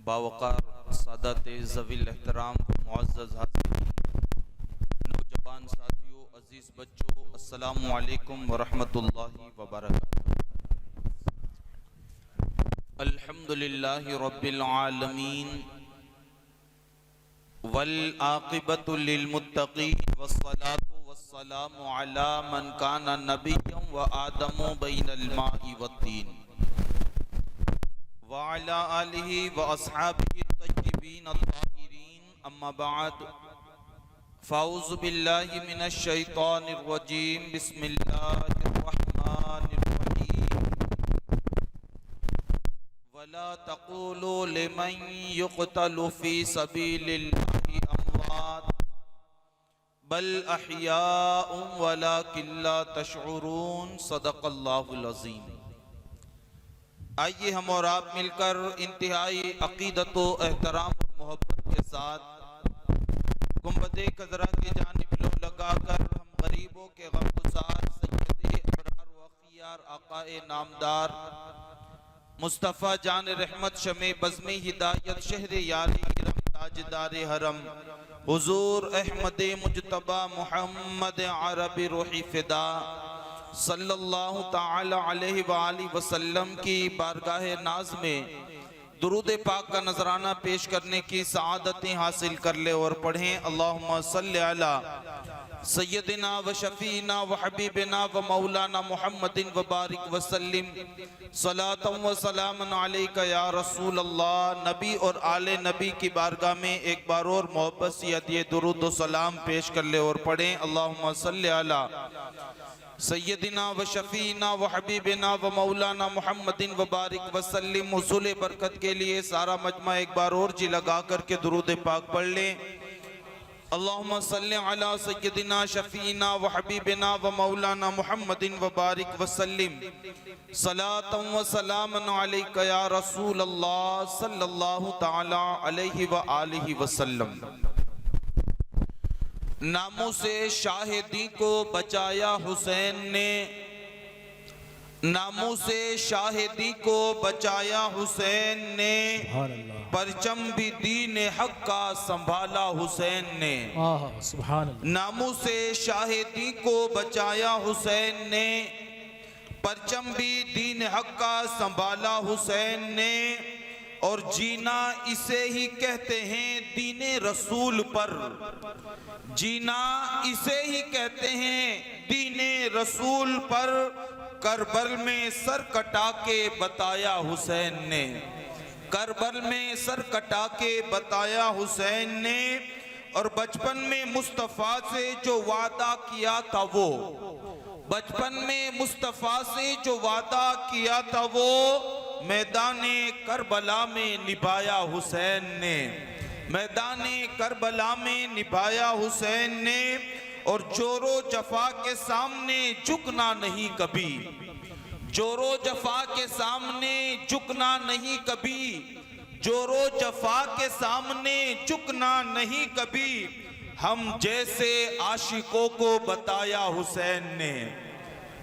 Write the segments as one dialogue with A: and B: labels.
A: बावकार सादात ज़वील एहतराम मुअज़्ज़ज़ हाज़िरीन, नौजवान साथियों, अज़ीज़ बच्चों, अस्सलामु अलैकुम वरहमतुल्लाहि वबरकातुहू। अल्हम्दुलिल्लाहि रब्बिल आलमीन वल आक़िबतु लिल मुत्तक़ीन वस्सलातु वस्सलामु अला मन काना नबिय्यन व आदमु बैनल माइ वत्तीन व अला आलिहि व अस्हाबिहि तय्यिबीन अत्ताहिरीन, अम्मा बाद, फ़ाऊज़ु बिल्लाहि मिनश शैतानिर रजीम, बिस्मिल्लाहिर रहमानिर रहीम। वला तक़ूलू लिमन युक़तलु फ़ी सबीलिल्लाहि अमवात बल अहयाउन वलाकिन ला तशऊरून। सदक़ल्लाहुल अज़ीम। आइए हम और आप मिलकर इंतहाई अक़ीदत व एहतराम और मोहब्बत के साथ गुंबदे खज़रा की जानिब लो लगाकर हम गरीबों के गमगुज़ार सय्यदे अबरार व अख़ियार आक़ाए नामदार मुस्तफ़ा जान रहमत शमे बज़्मे हिदायत शहर यारे इरम ताजदारे हरम हुज़ूर अहमद मुजतबा मुहम्मद अरबी रूही फ़िदा सल्लल्लाहु ताला अलैहि व आलिहि वसल्लम की बारगाह नाज में दुरूद पाक का नजराना पेश करने की सआदतें हासिल कर ले और पढ़ें अल्लाहुम्मा सल्लि अला सय्यदिना व शफीना व हबीबिना व मौलाना मुहम्मदिन व बारिक व सल्लिम सलातन व सलामन अलैका या रसूल अल्लाह। नबी और आले नबी की बारगाह में एक बार और मोहब्बत से ये दुरूद व सलाम पेश कर ले और पढ़ें अल्लाहुम्मा सल्लि अला सय्यदिना व शफीना व हबीबिना व मौलाना मुहम्मदिन व बारिक व सल्लिम। हुसूल बरकत के लिए सारा मजमा एक बार और जी लगा करके दुरूद पाक पढ़ लें। अल्लाहुम्मा सल्लि अला सय्यदिना शफीना व हबीबिना व मौलाना मुहम्मदिन व बारिक व सल्लिम सलातन व सलामन अलैका या रसूल अल्लाह सल्लल्लाहु ताला अलैहि व आलिहि वसल्लम। नामों से शाहिदी को बचाया हुसैन ने, नामों से शाहिदी को बचाया हुसैन ने, परचम भी दीन हक का संभाला हुसैन ने। नामों से शाहिदी को बचाया हुसैन ने, परचम भी दीन हक का संभाला हुसैन ने। और जीना इसे ही कहते हैं दीने रसूल पर, जीना इसे ही कहते हैं दीने रसूल पर। करबल में सर कटा के बताया हुसैन ने, करबल में सर कटा के बताया हुसैन ने। और बचपन में मुस्तफ़ा से जो वादा किया था वो, बचपन में मुस्तफ़ा से जो वादा किया था वो मैदाने करबला में निभाया हुसैन ने, मैदाने करबला में निभाया हुसैन ने। और जोरो जफा के सामने झुकना नहीं कभी, जोरो जफा के सामने झुकना नहीं कभी, जोरो जफा के सामने झुकना नहीं कभी। हम जैसे आशिकों को बताया हुसैन ने,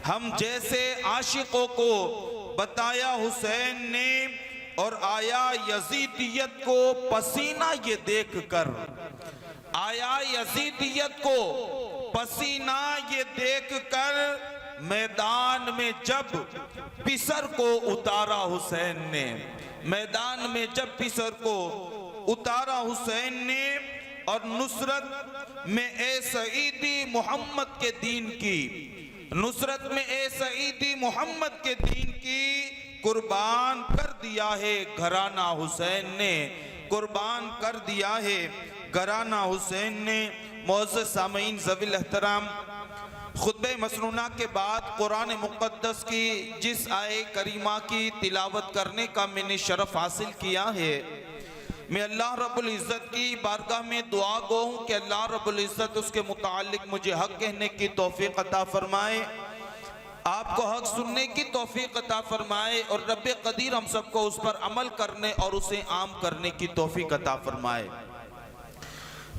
A: हम जैसे आशिकों को बताया हुसैन ने। और आया यजीदियत को पसीना ये देख कर, आया यजीदियत को पसीना ये देख कर, मैदान में जब पिसर को उतारा हुसैन ने, मैदान में जब पिसर को उतारा हुसैन ने। और नुसरत में ए सईदी मोहम्मद के दीन की, नुसरत में ए सईदी मोहम्मद के दीन की कुर्बान कर दिया है घराना हुसैन ने, कुर्बान कर दिया है घराना हुसैन ने। मुअज़्ज़ज़ सामीन ज़वील एहतराम, खुतबे मसनूना के बाद कुरान मुक़द्दस की जिस आए करीमा की तिलावत करने का मैंने शरफ हासिल किया है, मैं अल्लाह रब्बुल इज़्ज़त की बारगाह में दुआ गो हूँ कि अल्लाह रब्बुल इज़्ज़त उसके मुतालिक मुझे हक कहने की तौफीक अता फरमाए, आपको हक सुनने की तौफीक अता फरमाए। और रब कदीर हम सबको उस पर अमल करने और उसे आम करने की तौफीक अता फरमाए।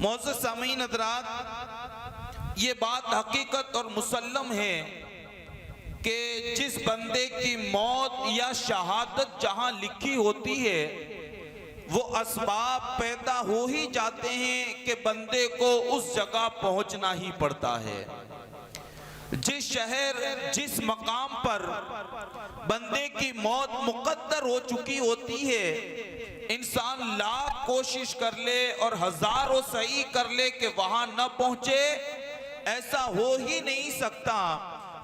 A: मुअज़्ज़ज़ सामीन हज़रात, ये बात हकीकत और मुसल्लम है कि जिस बंदे की मौत या शहादत जहां लिखी होती है, वो असबाब पैदा हो ही जाते हैं कि बंदे को उस जगह पहुंचना ही पड़ता है। जिस शहर जिस मकाम पर बंदे की मौत मुकद्दर हो चुकी होती है, इंसान लाख कोशिश कर ले और हजारों सही कर ले कि वहां न पहुंचे, ऐसा हो ही नहीं सकता।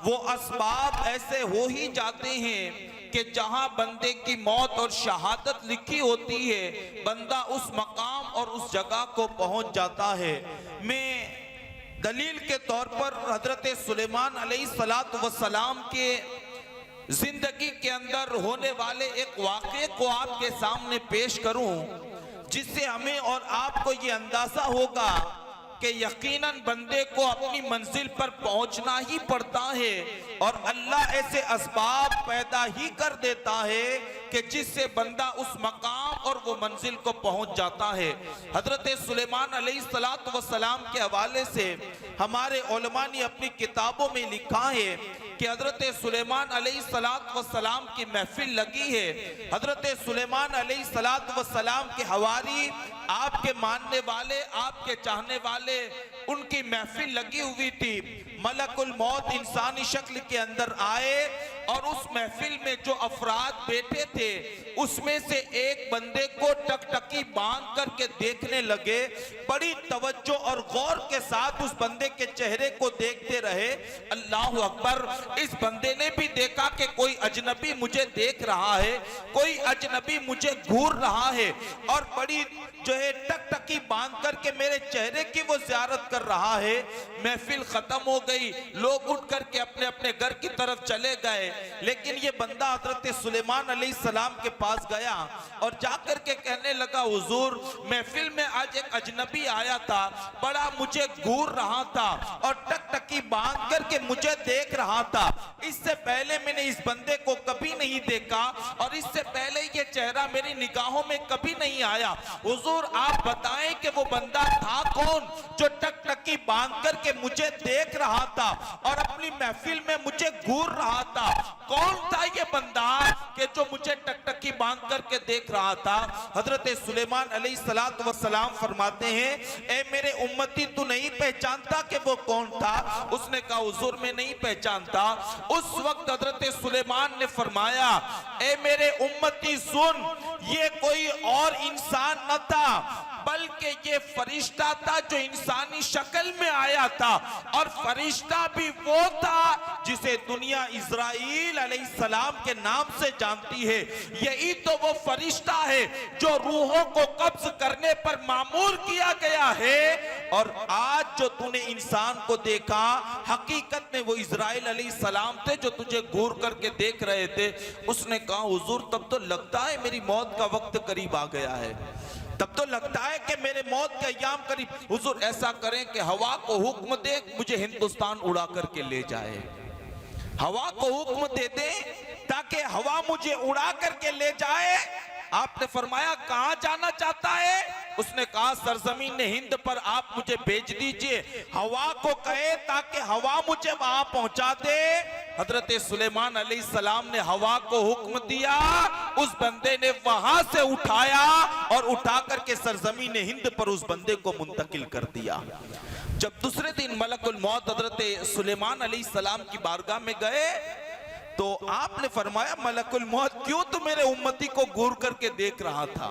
A: वो असबाब ऐसे हो ही जाते हैं कि जहां बंदे की मौत और शहादत लिखी होती है, बंदा उस मकाम और उस जगह को पहुंच जाता है। मैं दलील के तौर पर हजरत सुलेमान अलैहिस्सलातु वस्सलाम के जिंदगी के अंदर होने वाले एक वाक़े को आपके सामने पेश करूं, जिससे हमें और आपको ये अंदाजा होगा कि यकीनन बंदे को अपनी मंजिल पर पहुंचना ही पड़ता है और अल्लाह ऐसे असबाब पैदा ही कर देता है कि जिससे बंदा उस मकाम और वो मंजिल को पहुंच जाता है। हजरत सुलेमान अलैहिस्सलातु वस्सलाम के हवाले से हमारे उलमा ने अपनी किताबों में लिखा है कि हजरत सुलेमान अलैहिस्सलातु वस्सलाम की महफिल लगी है। हजरत सुलेमान अलैहिस्सलातु वस्सलाम के हवारी, आपके मानने वाले, आपके चाहने वाले, उनकी महफिल लगी हुई थी। मलकुल मौत इंसानी शक्ल के अंदर आए और उस महफिल में जो अफराद बैठे थे उसमें से एक बंदे को टकटकी बांध करके देखने लगे। बड़ी तवज्जो और गौर के साथ उस बंदे के चेहरे को देखते रहे। अल्लाह अकबर। इस बंदे ने भी देखा कि कोई अजनबी मुझे देख रहा है, कोई अजनबी मुझे घूर रहा है और बड़ी जो है टकटकी बांध करके मेरे चेहरे की वो ज़ियारत कर रहा है। महफिल खत्म हो गई, लोग उठ करके अपने अपने घर की तरफ चले गए, लेकिन ये बंदा हजरत सुलेमान अलैहिस्सलाम के पास गया और जाकर के कहने लगा, हुजूर महफिल में आज एक अजनबी आया था, बड़ा मुझे घूर रहा था और टकटकी बांध करके मुझे देख रहा था। इससे पहले मैंने इस बंदे को कभी नहीं देखा और इससे पहले ये चेहरा मेरी निगाहों में कभी नहीं आया। हुजूर आप बताएं कि वो बंदा था कौन जो टकटकी बांध करके मुझे देख रहा था और अपनी महफिल में मुझे घूर रहा था? कौन था ये बंदा कि जो मुझे टकटकी बांध करके देख रहा था? हजरत सुलेमान अलैहिस्सलातु वस्सलाम फरमाते हैं, ए मेरे उम्मती, तू नहीं पहचानता कि वो कौन था? उसने कहा, हुजूर मैं नहीं पहचानता। उस वक्त हजरत सुलेमान ने फरमाया, ए मेरे उम्मती सुन, ये कोई और इंसान न था बल्कि ये फरिश्ता था जो इंसानी शक्ल में आया था, और फरिश्ता भी वो था जिसे दुनिया इज़राइल अलैहिस्सलाम के नाम से जानती है। यही तो वो फरिश्ता है जो रूहों को कब्ज करने पर मामूर किया गया है। और आज जो तूने इंसान को देखा, हकीकत में वो इज़राइल अलैहिस्सलाम थे जो तुझे घूर करके देख रहे थे। उसने कहा, हुजूर तब तो लगता है मेरी मौत का वक्त करीब आ गया है, तब तो लगता है कि मेरे मौत के अय्याम करीब। हुजूर ऐसा करें कि हवा को हुक्म दे मुझे हिंदुस्तान उड़ा करके ले जाए, हवा को हुक्म दे दे ताकि हवा मुझे उड़ा करके ले जाए। आपने फरमाया, कहां जाना चाहता है? उसने कहा, सरजमीन हिंद पर आप मुझे भेज दीजिए, हवा को कहे ताकि हवा मुझे वहां पहुंचा दे। हजरत सुलेमान अलैहिस्सलाम ने हवा को हुक्म दिया, उस बंदे ने वहां से उठाया और उठा करके सरजमीन हिंद पर उस बंदे को मुंतकिल कर दिया। जब दूसरे दिन मलकुल मौत हजरत सुलेमान अलैहिस्सलाम की बारगाह में गए तो आपने फरमाया, मलकुल मौत क्यों तू मेरे उम्मती को घूर करके देख रहा था?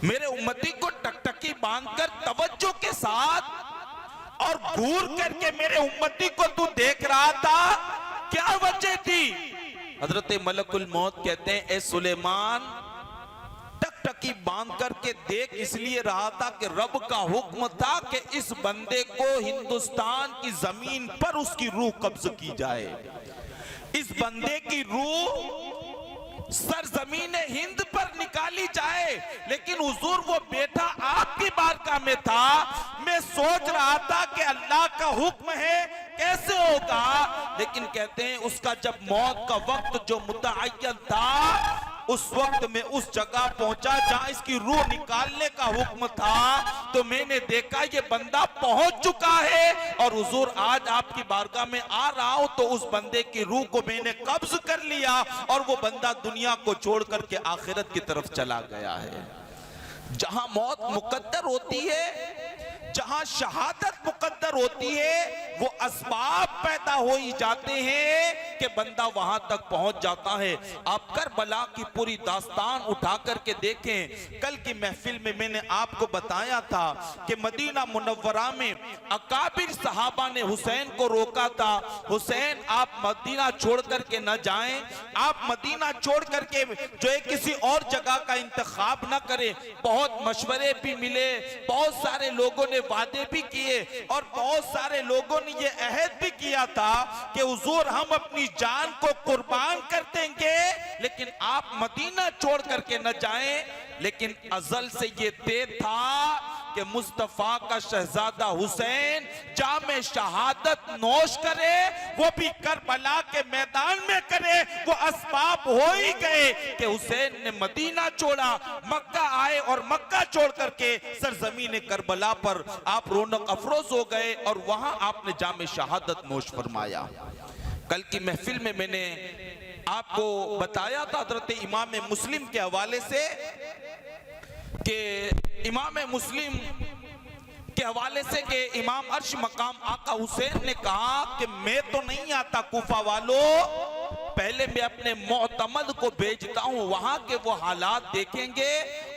A: मेरे उम्मती को टकटकी बांधकर तवज्जो के साथ और घूर करके मेरे उम्मती को तू देख रहा था, क्या वजह थी? हजरत मलकुल मौत कहते हैं, ए सुलेमान, टकटकी बांध करके देख इसलिए रहा था कि रब का हुक्म था कि इस बंदे को हिंदुस्तान की जमीन पर उसकी रूह कब्ज की जाए, इस बंदे की रूह सरजमीन हिंद पर निकाली जाए। लेकिन हुजूर वो बेटा आपकी बारगाह में था, मैं सोच रहा था कि अल्लाह का हुक्म है, कैसे होगा? लेकिन कहते हैं उसका जब मौत का वक्त जो मुतअय्यन था, उस वक्त में उस जगह पहुंचा जहां इसकी रूह निकालने का हुक्म था, तो मैंने देखा ये बंदा पहुंच चुका है और हुजूर आज आपकी बारगाह में आ रहा हूं, तो उस बंदे की रूह को मैंने कब्ज कर लिया और वो बंदा दुनिया को छोड़ करके आखिरत की तरफ चला गया है। जहां मौत मुकद्दर होती है, जहां शहादत मुकद्दर होती है, वो असबाब पैदा हो ही जाते हैं कि बंदा वहां तक पहुंच जाता है। आप करबला की पूरी दास्तान उठा करके देखें। कल की महफिल में मैंने आपको बताया था कि मदीना मुनव्वरा में अकाबिर सहाबा ने हुसैन को रोका था, हुसैन आप मदीना छोड़ करके न जाएं, आप मदीना छोड़ करके जो है किसी और जगह का इंतखाब न करें। बहुत मशवरे भी मिले, बहुत सारे लोगों ने वादे भी किए और बहुत सारे लोगों ने ये अहद भी किया था कि हुजूर हम अपनी जान को कुर्बान कर देंगे लेकिन आप मदीना छोड़ करके न जाएं। लेकिन अज़ल से ये तय था कि मुस्तफा का शहजादा हुसैन जामे शहादत नोश करे, वो भी करबला के मैदान में करे। वो असबाब हो ही गए कि हुसैन ने मदीना छोड़ा, मक्का आए और मक्का छोड़ करके सरजमीन करबला पर आप रौनक अफरोज हो गए और वहां आपने जामे शहादत नोश फरमाया। कल की महफिल में मैंने आपको बताया था हजरत इमाम मुस्लिम के हवाले से कि इमाम मुस्लिम के हवाले से कि इमाम अर्श मकाम आका हुसैन ने कहा कि मैं तो नहीं आता कूफा वालों, पहले मैं अपने मोतमद को भेजता हूं, वहां के वो हालात देखेंगे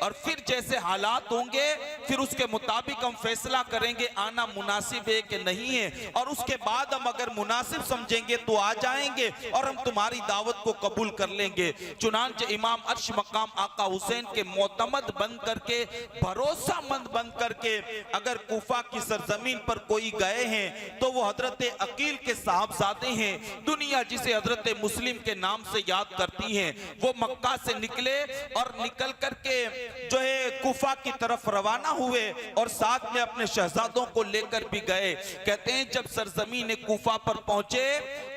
A: और फिर जैसे हालात होंगे फिर उसके मुताबिक हम फैसला करेंगे आना मुनासिब है कि नहीं है, और उसके बाद हम अगर मुनासिब समझेंगे तो आ जाएंगे और हम तुम्हारी दावत को कबूल कर लेंगे। चुनांचे इमाम अर्श मकाम आका हुसैन के मोतमद बन करके, भरोसामंद बन करके अगर कूफा की सरजमीन पर कोई गए हैं तो वो हजरत अकील के साहबजादे हैं। दुनिया जिसे हजरत मुस्लिम के नाम से याद करती है, वो मक्का से निकले और निकल करके जो है कूफा की तरफ रवाना हुए और साथ में अपने शहजादों को लेकर भी गए। कहते हैं जब सरजमीन कूफा पर पहुंचे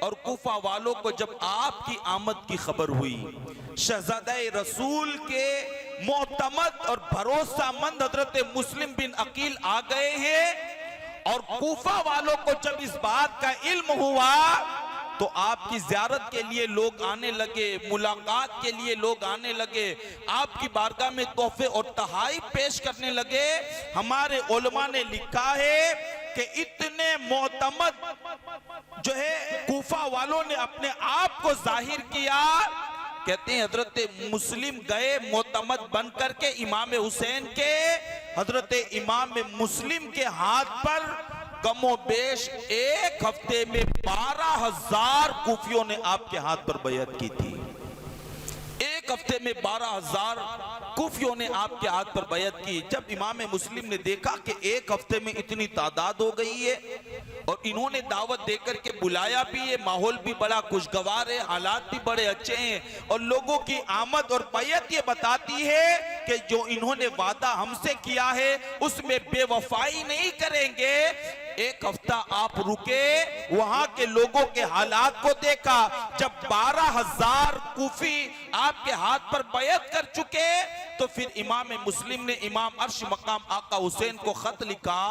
A: और कूफा वालों को जब आपकी आमद की खबर हुई, शहजादे रसूल के मोतमद और भरोसामंद हजरत मुस्लिम बिन अकील आ गए हैं और कूफा वालों को जब इस बात का इल्म हुआ तो आपकी ज़ियारत के लिए लोग आने लगे, मुलाकात के लिए लोग आने लगे, आपकी बारगाह में तोहफे और तहाई पेश करने लगे। हमारे उलमा ने लिखा है कि इतने मोतमद जो है कूफा वालों ने अपने आप को जाहिर किया। कहते हैं हजरत मुस्लिम गए मोतमद बन करके इमाम हुसैन के, हजरत इमाम मुस्लिम के हाथ पर कमो बेश एक हफ्ते में 12,000 कूफियों ने आपके हाथ पर बैयत की थी। एक हफ्ते में 12,000 कूफियों ने आपके हाथ पर बैयत की। जब इमाम मुस्लिम ने देखा कि एक हफ्ते में इतनी तादाद हो गई है और इन्होंने दावत देकर के बुलाया भी है, माहौल भी बड़ा खुशगवार है, हालात भी बड़े अच्छे हैं और लोगों की आमद और बैयत ये बताती है कि जो इन्होंने वादा हमसे किया है उसमें बेवफाई नहीं करेंगे। एक हफ्ता आप रुके, वहां के लोगों के हालात को देखा। जब 12,000 कूफी आपके हाथ पर बैयत कर चुके तो फिर इमाम मुस्लिम ने इमाम अर्श मकाम आका हुसैन को खत लिखा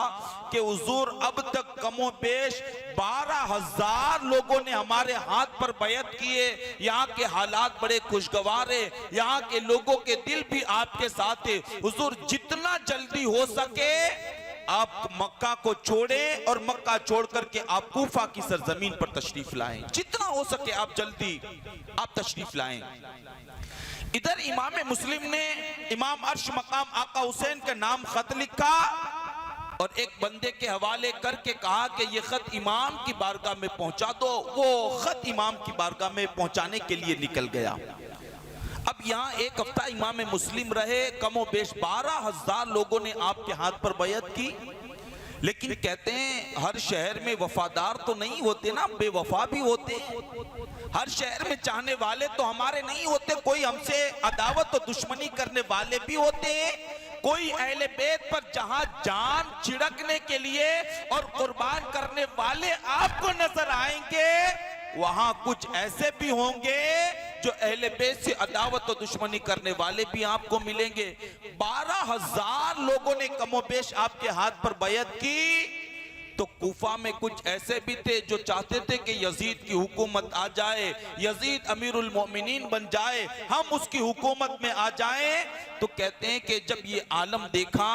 A: कि हुजूर अब तक कमो बेश 12,000 लोगों ने हमारे हाथ पर बैयत किए, यहाँ के हालात बड़े खुशगवार है, यहाँ के लोगों के दिल भी आपके साथ है। हुजूर जितना जल्दी हो सके आप मक्का को छोड़ें और मक्का छोड़ करके आप कूफा की सरजमीन पर तशरीफ लाएं, जितना हो सके आप जल्दी आप तशरीफ लाएं। इधर इमाम मुस्लिम ने इमाम अर्श मकाम आका हुसैन के नाम खत लिखा और एक बंदे के हवाले करके कहा कि ये खत इमाम की बारगाह में पहुंचा दो। वो खत इमाम की बारगाह में पहुंचाने के लिए निकल गया। अब यहाँ एक हफ्ता इमाम मुस्लिम रहे, कमो बेश 12,000 लोगों ने आपके हाथ पर बैयत की। लेकिन कहते हैं हर शहर में वफादार तो नहीं होते ना, बेवफा भी होते हैं। हर शहर में चाहने वाले तो हमारे नहीं होते, कोई हमसे अदावत और दुश्मनी करने वाले भी होते हैं। कोई अहले बैत पर जहां जान छिड़कने के लिए और कुर्बान करने वाले आपको नजर आएंगे, वहां कुछ ऐसे भी होंगे जो अहले बैत से अदावत और दुश्मनी करने वाले भी आपको मिलेंगे। 12,000 लोगों ने कमोबेश आपके हाथ पर बैयत की। तो कूफा में कुछ ऐसे भी थे जो चाहते थे कि यजीद की हुकूमत आ जाए, यजीद अमीरुल मोमिनीन बन जाए, हम उसकी हुकूमत में आ जाएं। तो कहते हैं कि जब ये आलम देखा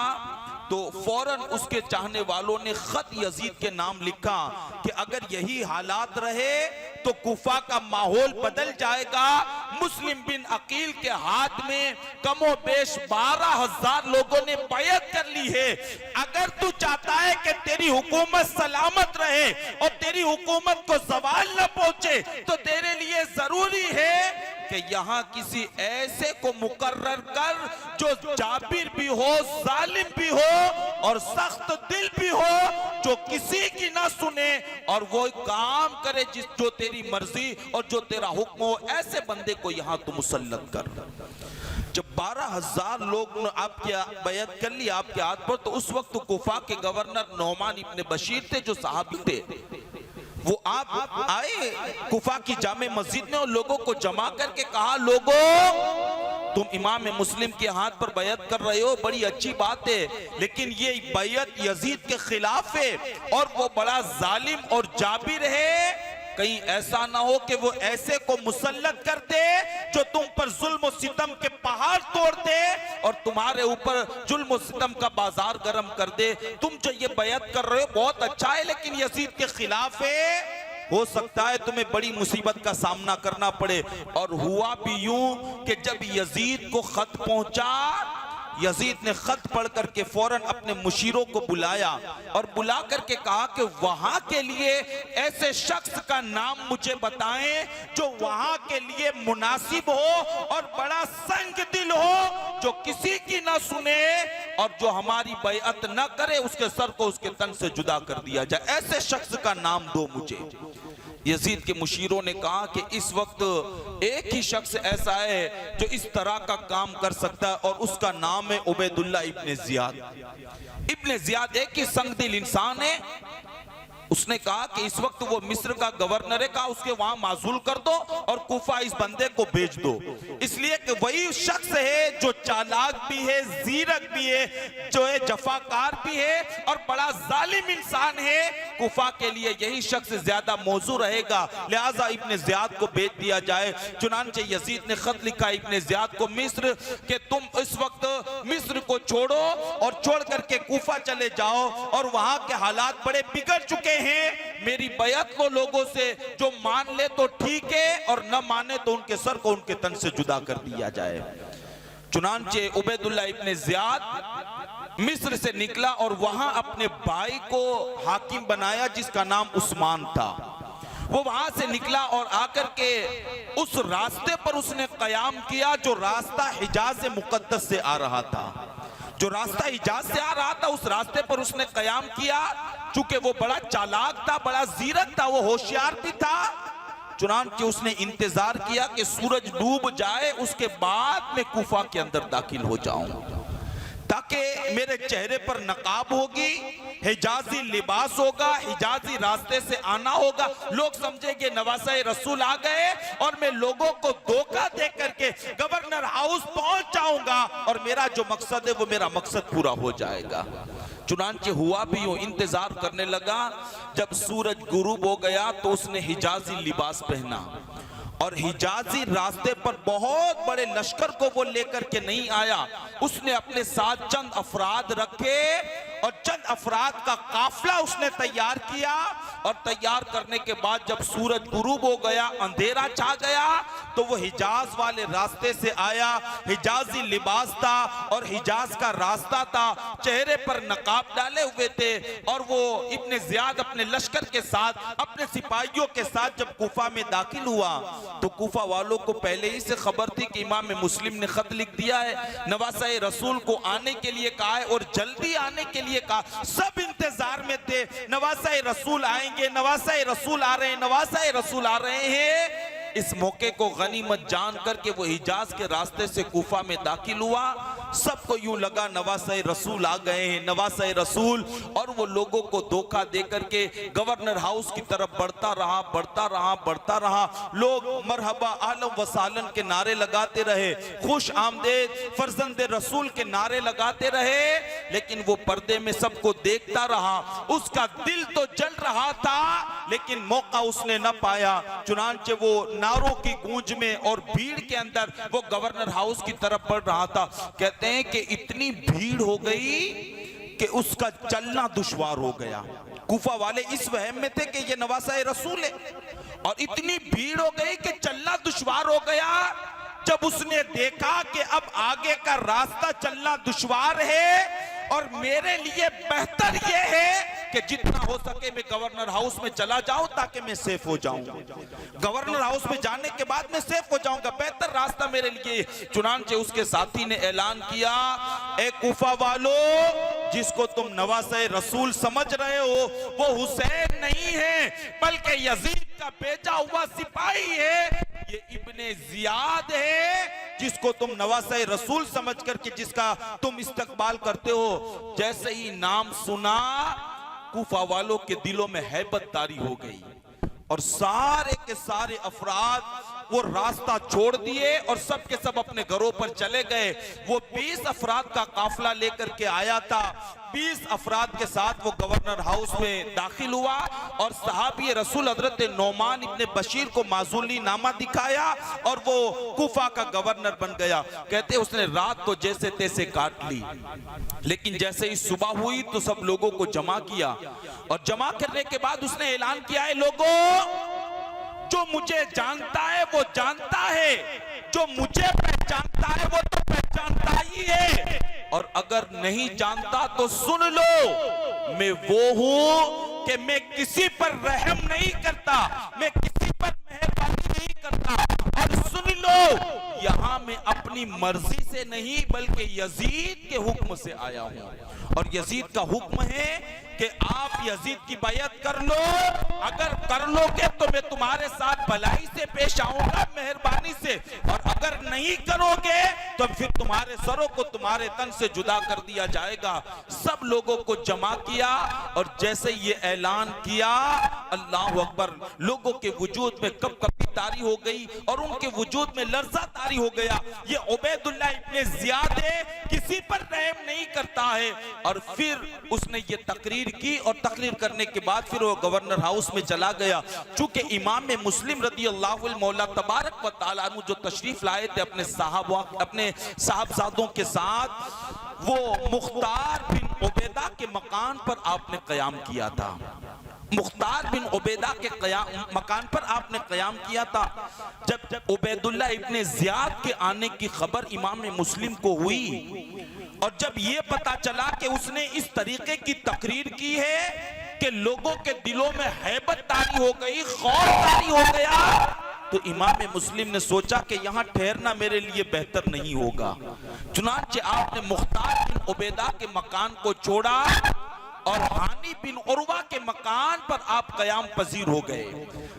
A: तो फौरन उसके चाहने वालों ने खत यजीद के नाम लिखा कि अगर यही हालात रहे तो कूफा का माहौल बदल जाएगा। मुस्लिम बिन अकील के हाथ में कमो बेश 12,000 लोगों ने बैयत कर ली है। अगर तू चाहता है कि तेरी हुकूमत सलामत रहे और तेरी हुकूमत को जवाल न पहुंचे तो तेरे लिए जरूरी है कि यहाँ किसी ऐसे को मुकर्रर कर जो जाबिर भी हो, जालिम भी हो और सख्त दिल भी हो, जो किसी की ना सुने और वो काम करे जो तेरी मर्जी और जो तेरा हुक्म हो। ऐसे बंदे को यहाँ तो मुसल्लत कर। जब 12,000 लोग आपके बैयत कर लिया आपके हाथ पर, तो उस वक्त कूफा के गवर्नर नौमान इब्न बशीर थे जो सहाबी थे। वो आप आए कूफा की जामे मस्जिद में और लोगों को जमा करके कहा, लोगों तुम इमाम मुस्लिम के हाथ पर बैयत कर रहे हो, बड़ी अच्छी बात है, लेकिन ये बैयत यजीद के खिलाफ है और वो बड़ा जालिम और जाबिर है। कहीं ऐसा ना हो कि वो ऐसे को मुसल्लत कर दे जो तुम पर जुल्म और सितम के पहाड़ तोड़ दे और तुम्हारे ऊपर जुल्म और सितम का बाजार गर्म कर दे। तुम जो ये बैयत कर रहे हो बहुत अच्छा है, लेकिन यजीद के खिलाफ है, हो सकता है तुम्हें बड़ी मुसीबत का सामना करना पड़े। और हुआ भी यूं कि जब यजीद को खत पहुंचा, यजीद ने खत पढ़ करके फौरन अपने मुशीरों को बुलाया और बुला करके कहा कि वहां के लिए ऐसे शख्स का नाम मुझे बताएं जो वहां के लिए मुनासिब हो और बड़ा संग दिल हो, जो किसी की ना सुने और जो हमारी बैअत ना करे, उसके सर को उसके तन से जुदा कर दिया जाए। ऐसे शख्स का नाम दो मुझे। यजीद के मुशीरों ने कहा कि इस वक्त एक ही शख्स ऐसा है जो इस तरह का काम कर सकता है और उसका नाम है उबैदुल्ला इब्न जियाद। इब्न जियाद एक ही संगदिल इंसान है। उसने कहा कि इस वक्त वो मिस्र का गवर्नर है, कहा उसके वहां माजूल कर दो और कूफा इस बंदे को भेज दो, इसलिए कि वही शख्स है जो चालाक भी है, जीरक भी है, जो है जफाकार भी है और बड़ा जालिम इंसान है। कूफा के लिए यही शख्स ज्यादा मौजू रहेगा, लिहाजा इब्न जियाद को भेज दिया जाए। चुनांचे यजीद ने खत लिखा इब्न जियाद को मिस्र के तुम इस वक्त मिस्र को छोड़ो और छोड़ करके कूफा चले जाओ और वहां के हालात बड़े बिगड़ चुके हैं। मेरी बैयत को लोगों से जो मान ले तो ठीक है और न माने तो उनके सर को उनके तन से जुदा कर दिया जाए। चुनांचे उबैदुल्ला इब्न जियाद मिस्र से निकला और वहां अपने भाई को हाकिम बनाया जिसका नाम उस्मान था। वो वहां से निकला और आकर के उस रास्ते पर उसने कयाम किया जो रास्ता हिजाज मुकद्दस से आ रहा था। जो रास्ता हिजाज से आ रहा था उस रास्ते पर उसने कयाम किया। चूंकि वो बड़ा चालाक था, बड़ा जीरक था, वो होशियार भी था, चुनांचे उसने इंतजार किया कि सूरज डूब जाए उसके बाद मैं कूफा के अंदर दाखिल हो जाऊं, ताकि मेरे चेहरे पर नकाब होगी, हिजाजी लिबास होगा, हिजाजी रास्ते से आना होगा, लोग समझेंगे नवासे रसूल आ गए और मैं लोगों को धोखा दे करके गवर्नर हाउस पहुंच जाऊंगा और मेरा जो मकसद है वो मेरा मकसद पूरा हो जाएगा। चुनांचे हुआ भी यूं, इंतजार करने लगा। जब सूरज गुरूब हो गया तो उसने हिजाजी लिबास पहना और हिजाजी रास्ते पर बहुत बड़े लश्कर को वो लेकर के नहीं आया। उसने अपने साथ चंद अफराद रखे और चंद अफराद का काफिला उसने तैयार किया और तैयार करने के बाद जब सूरज गुरूब हो गया, अंधेरा छा गया, तो वो हिजाज वाले रास्ते से आया। हिजाजी लिबास था और हिजाज का रास्ता था, चेहरे पर नकाब डाले हुए थे और वो इब्न जियाद अपने लश्कर के साथ, अपने सिपाहियों के साथ जब कूफा में दाखिल हुआ तो कूफा वालों को पहले ही से खबर थी कि इमाम मुस्लिम ने खत लिख दिया है, नवासे रसूल को आने के लिए कहा है और जल्दी आने के लिए कहा। सब इंतजार में थे, नवासे रसूल आएंगे, नवासे रसूल आ रहे हैं, नवासे रसूल आ रहे हैं। इस मौके को गनीमत जान करके वो हिजाज के रास्ते से कूफा में दाखिल हुआ। सबको यूं लगा नवासे रसूल आ गए हैं, नवासे रसूल, और वो लोगों को धोखा दे करके गवर्नर हाउस की तरफ बढ़ता रहा, बढ़ता रहा, बढ़ता रहा। लोग मरहबा आलम वसालन के नारे लगाते रहे, खुश आमदेद फर्जंद रसूल के नारे लगाते रहे। लेकिन वो पर्दे में सबको देखता रहा। उसका दिल तो जल रहा था लेकिन मौका उसने न पाया। चुनांचे वो नारों की गूंज में और भीड़ के अंदर वो गवर्नर हाउस की तरफ बढ़ रहा था। कहते हैं कि इतनी भीड़ हो गई कि उसका चलना दुश्वार हो गया। कूफा वाले इस वहम में थे कि ये नवासा रसूल है और इतनी भीड़ हो गई कि चलना दुश्वार हो गया। जब उसने देखा कि अब आगे का रास्ता चलना दुश्वार है और मेरे लिए बेहतर यह है कि जितना हो सके मैं गवर्नर हाउस में चला जाऊं ताकि मैं सेफ हो जाऊं। गवर्नर हाउस में जाने के बाद मैं सेफ हो जाऊंगा, बेहतर रास्ता मेरे लिए। चुनांचे उसके साथी ने ऐलान किया, ए कूफा वालो, जिसको तुम नवासे रसूल समझ रहे हो वो हुसैन नहीं है बल्कि यजीद का भेजा हुआ सिपाही है। ये इब्ने जियाद है जिसको तुम नवासे रसूल समझ करके जिसका तुम इस्तकबाल करते हो। जैसे ही नाम सुना कूफा वालों के दिलों में हैबत तारी हो गई और सारे के सारे अफराद वो रास्ता छोड़ दिए और सब के सब अपने घरों पर चले गए। वो 20 अफराद का काफिला लेकर के आया था। 20 अफराद के साथ वो गवर्नर हाउस में दाखिल हुआ और सहाबी रसूल हजरत नौमान इब्ने बशीर को माजूली नामा दिखाया और वो कूफा का गवर्नर बन गया। कहते उसने रात तो जैसे तैसे काट ली, लेकिन जैसे ही सुबह हुई तो सब लोगों को जमा किया और जमा करने के बाद उसने ऐलान किया है, लोगों, जो मुझे जानता है वो जानता है, जो मुझे पहचानता है वो तो पहचानता ही है, और अगर नहीं जानता तो सुन लो, मैं वो हूं कि मैं किसी पर रहम नहीं करता, मैं किसी पर मेहरबानी नहीं करता। और सुन लो, यहां मैं अपनी मर्जी से नहीं बल्कि यजीद के हुक्म से आया हूं और यजीद का हुक्म है कि आप यजीद की बैयत कर लो। अगर कर लोगे तो मैं तुम्हारे साथ भलाई से पेश आऊंगा, मेहरबानी से, और अगर नहीं करोगे तो फिर तुम्हारे सरों को तुम्हारे तन से जुदा कर दिया जाएगा। सब लोगों को जमा किया और जैसे ये ऐलान किया, अल्लाह अकबर, लोगों के वजूद में कब कभी तारी हो गई और उनके वजूद में लर्जा तारी हो गया। ये उबैदुल्लाह इब्ने जियाद है, किसी पर रहम नहीं करता है। और फिर उसने ये तकरीर की और तकरीर करने के बाद फिर वो गवर्नर हाउस में चला गया। चूंकि इमाम मुस्लिम रदी अल्लाह मौला तबारक व तआला अन्हु जो तशरीफ लाए थे अपने साहबजादों के साथ, वो मुख्तार बिन उबैदा के मकान पर आपने कयाम किया था। मुख्तार बिन उबैदा के मकान पर आपने कयाम किया था। जब उबैदुल्लाह इब्ने जियाद के आने की खबर इमाम मुस्लिम को हुई और जब ये पता चला कि उसने इस तरीके की तकरीर की है कि लोगों के दिलों में हैबत तारी हो गई, खौफ तारी हो गया, तो इमाम मुस्लिम ने सोचा कि यहाँ ठहरना मेरे लिए बेहतर नहीं होगा। चुनांचे आपने मुख्तार बिन उबैदा के मकान को छोड़ा और हानी बिन उर्वा के मकान पर आप कयाम पजीर हो गए।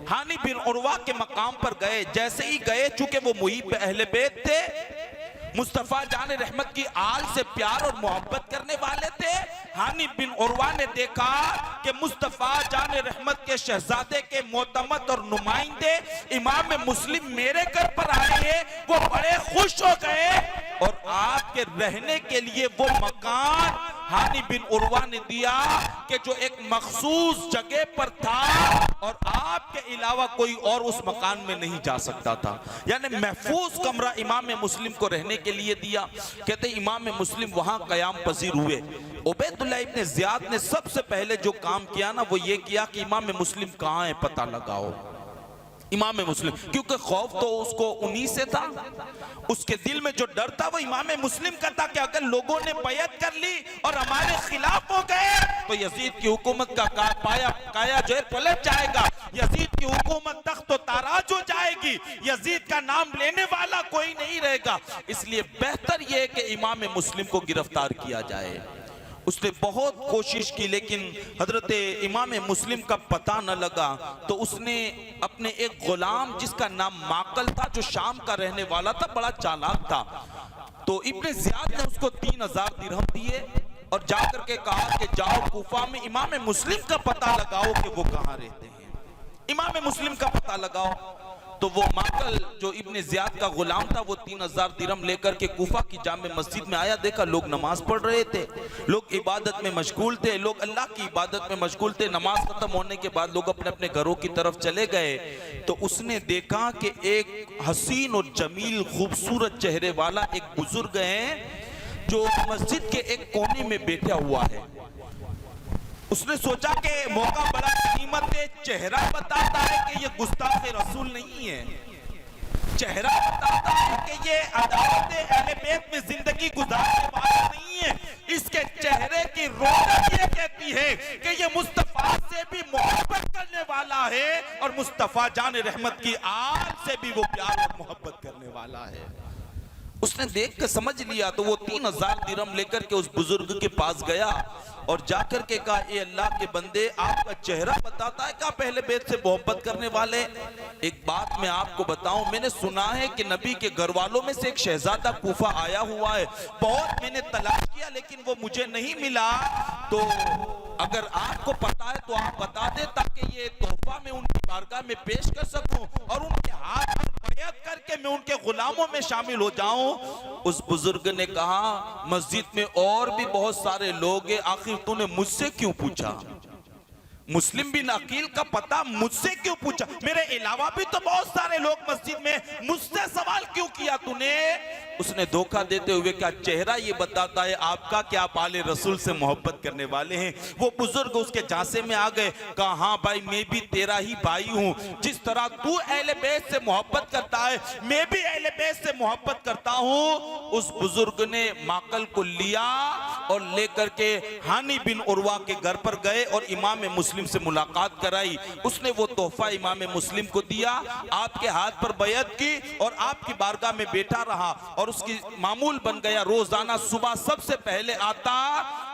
A: हानी बिन उर्वा के मकाम पर गए। जैसे ही गए, चूंकि वो मुहिब अहले बैत थे, मुस्तफा जान रहमत की आल से प्यार और मोहब्बत करने वाले थे, हानी बिन उर्वा ने देखा कि मुस्तफा जान रहमत के शहजादे के मोतमद और नुमाइंदे इमाम मुस्लिम मेरे घर पर आए हैं। वो बड़े खुश हो गए और आपके रहने के लिए वो मकान हानी बिन उर्वा ने दिया कि जो एक मखसूस जगह पर था और आपके अलावा कोई और उस मकान में नहीं जा सकता था। यानी महफूज कमरा इमाम मुस्लिम को रहने के लिए दिया। कहते इमाम मुस्लिम वहां कयाम पजीर हुए। उबैदुल्लाह इब्ने जियाद ने सबसे पहले जो काम किया ना, वो ये किया कि इमाम मुस्लिम कहाँ है पता लगाओ। इमाम मुस्लिम, क्योंकि खौफ तो उसको उन्हीं से था, उसके दिल में जो डर था वो इमाम मुस्लिम का था कि अगर लोगों ने बैयत कर ली और हमारे खिलाफ हो गए तो यजीद की हुकूमत का काया जो है पलट जाएगा, यजीद की हुकूमत तख्त तो ताराज हो जाएगी, यजीद का नाम लेने वाला कोई नहीं रहेगा। इसलिए बेहतर यह है कि इमाम मुस्लिम को गिरफ्तार किया जाए। उसने बहुत कोशिश की लेकिन हजरत इमाम मुस्लिम का पता न लगा, तो उसने अपने एक गुलाम जिसका नाम माकल था, जो शाम का रहने वाला था, बड़ा चालाक था, तो इब्ने जियाद ने उसको 3000 दिरहम दिए और जाकर के कहा कि जाओ कूफा में इमाम मुस्लिम का पता लगाओ कि वो कहाँ रहते हैं, इमाम मुस्लिम का पता लगाओ। तो वो माकल जो इब्ने ज़ियाद का गुलाम था वो 3000 दिरहम लेकर के कूफा की जामे मस्जिद में आया। देखा लोग नमाज पढ़ रहे थे, लोग इबादत में मशगूल थे, लोग अल्लाह की इबादत में मशगूल थे। नमाज खत्म होने के बाद लोग अपने अपने घरों की तरफ चले गए तो उसने देखा कि एक हसीन और जमील खूबसूरत चेहरे वाला एक बुजुर्ग है जो मस्जिद के एक कोने में बैठा हुआ है। उसने सोचा कि मौका बड़ा कीमत है, चेहरा बताता है कि ये गुस्ताख रसूल नहीं है, चेहरा बताता है कि ये अदालत अहले बैत में जिंदगी गुजारने वाला नहीं है। इसके चेहरे की रौनक ये कहती है कि ये मुस्तफा से भी मोहब्बत करने वाला है और मुस्तफा जान रहमत की आल से भी वो प्यार और मोहब्बत करने वाला है। उसने देख कर समझ लिया तो वो 3000 दिरहम लेकर के उस बुजुर्ग के पास गया और जाकर के कहा, ए अल्लाह के बंदे, आपका चेहरा बताता है कि आप पहले बैत से मोहब्बत करने वाले। एक बात मैं आपको बताऊं, मैंने सुना है कि नबी के घर वालों में से एक शहजादा कूफा आया हुआ है, बहुत मैंने तलाश किया लेकिन वो मुझे नहीं मिला। तो अगर आपको पता है तो आप बता दें ताकि ये तोहफा मैं उनकी बारगाह में पेश कर सकूं और उनके हाथ पर बैत करके मैं उनके गुलामों में शामिल हो जाऊं। उस बुजुर्ग ने कहा, मस्जिद में और भी बहुत सारे लोग हैं, आखिर तूने मुझसे क्यों पूछा? मुस्लिम बिन अकील का पता मुझसे क्यों पूछा? मेरे अलावा भी तो बहुत सारे लोग मस्जिद में, मुझसे सवाल क्यों किया तूने? उसने धोखा देते हुए कहा, चेहरा ये बताता है आपका कि आप आले रसूल से मोहब्बत करने वाले हैं। वो बुजुर्ग उसके झांसे में आ गए, कहा, हाँ भाई मैं भी तेरा ही भाई हूँ, जिस तरह तू अहले बैत से मोहब्बत करता है मैं भी अहले बैत से मोहब्बत करता हूँ। उस बुजुर्ग ने माकल को लिया और लेकर के हानी बिन उर्वा के घर पर गए और इमाम मुस्लिम से मुलाकात कराई। उसने वो तोहफा इमाम मुस्लिम को दिया, आपके हाथ पर बैत की और आपकी बारगाह में बैठा रहा और उसकी मामूल बन गया रोजाना सुबह सबसे पहले आता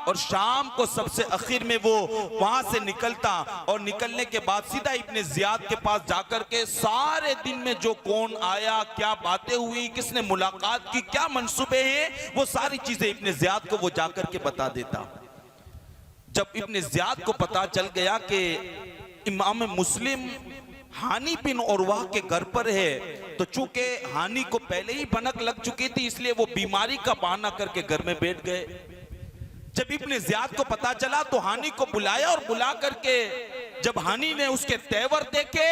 A: और शाम को सबसे आखिर में वो वहां से निकलता और निकलने के बाद सीधा इब्ने ज़ियाद के पास जाकर के सारे दिन में जो कौन आया, क्या बातें हुई, किसने मुलाकात की, क्या मंसूबे हैं, वो सारी चीजें इब्ने ज़ियाद को वो जाकर के बता देता। जब इब्ने ज़ियाद को पता चल गया कि इमाम मुस्लिम हानी बिन उर्वा के घर पर है, तो चूंकि हानी को पहले ही भनक लग चुकी थी इसलिए वो बीमारी का बहाना करके घर में बैठ गए। जब इब्ने ज़ियाद को पता चला तो हानी को बुलाया और बुला करके जब हानी ने उसके तेवर देखे,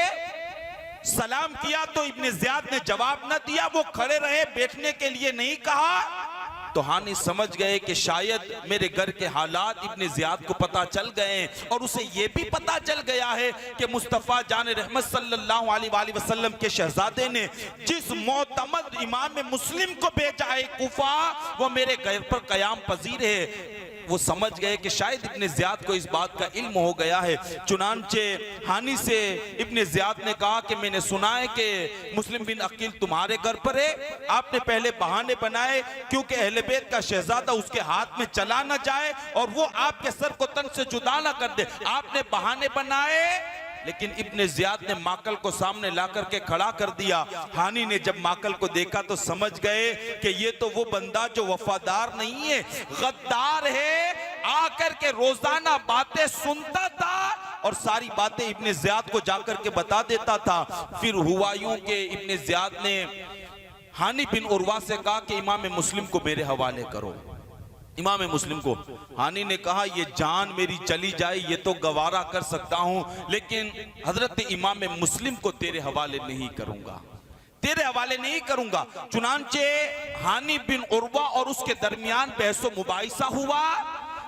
A: सलाम किया तो इब्ने ज़ियाद ने जवाब न दिया, वो खड़े रहे, बैठने के लिए नहीं कहा। तो हानी समझ गए कि शायद मेरे घर के हालात इब्ने ज़ियाद को पता चल गए और उसे ये भी पता चल गया है कि मुस्तफ़ा जान रहमत सल्लल्लाहु अलैहि वसल्लम के शहजादे ने जिस मोतमद इमाम मुस्लिम को भेजा है कूफा, वो मेरे घर पर कयाम पजीर है। वो समझ गए कि शायद इब्ने ज़ियाद को इस बात का इल्म हो गया है। चुनांचे हानी से इब्ने ज़ियाद ने कहा कि मैंने सुना है कि मुस्लिम बिन अकील तुम्हारे घर पर है। आपने पहले बहाने बनाए क्योंकि अहले बैत का शहजादा उसके हाथ में चला न जाए और वो आपके सर को तन से जुदा न कर दे, आपने बहाने बनाए। लेकिन इब्ने ज़ियाद ने माकल को सामने ला करके खड़ा कर दिया। हानी ने जब माकल को देखा तो समझ गए कि ये तो वो बंदा जो वफादार नहीं है, गद्दार है। आकर के रोजाना बातें सुनता था और सारी बातें इब्ने ज़ियाद को जाकर के बता देता था। फिर हुआ यूं कि इब्ने ज़ियाद ने हानी बिन उर्वा से कहा कि इमाम मुस्लिम को मेरे हवाले करो। इमाम मुस्लिम को हानी ने कहा, ये जान मेरी चली जाए ये तो गवारा कर सकता हूं, लेकिन हजरत इमाम मुस्लिम को तेरे हवाले नहीं करूंगा, तेरे हवाले नहीं करूंगा। चुनांचे हानी बिन उर्वा और उसके दरमियान बहसो मुबाहिसा हुआ।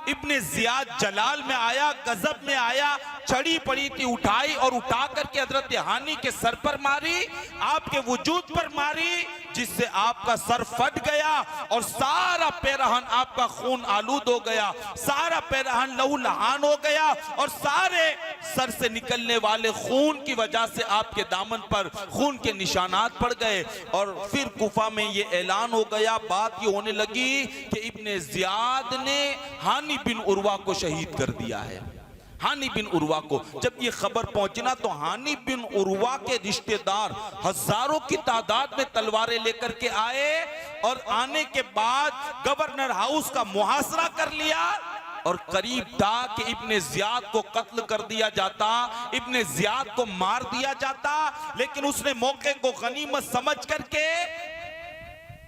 A: इब्ने ज़ियाद जलाल में आया, गजब में आया, छड़ी पड़ी थी उठाई और उठा करके हजरत हानी के सर पर मारी, आपके वजूद पर मारी, जिससे आपका सर फट गया और सारा पैरहन आपका खून आलूद हो गया, सारा पैरहन लहू लहान हो गया और सारे सर से निकलने वाले खून की वजह से आपके दामन पर खून के निशानात पड़ गए। और फिर कुफा में ये ऐलान हो गया, बात ये होने लगी कि इब्ने ज़ियाद ने हानी बिन उर्वा को शहीद कर दिया है। हानी बिन उर्वा को जब ये खबर पहुंची ना तो हानी बिन उर्वा के रिश्तेदार हजारों की तादाद में तलवारें लेकर के आए और आने के बाद गवर्नर हाउस का मुहासरा कर लिया। और करीब था कि इब्ने ज़ियाद को कत्ल कर दिया जाता, इब्ने ज़ियाद को मार दिया जाता, लेकिन उसने मौके को गनीमत समझ करके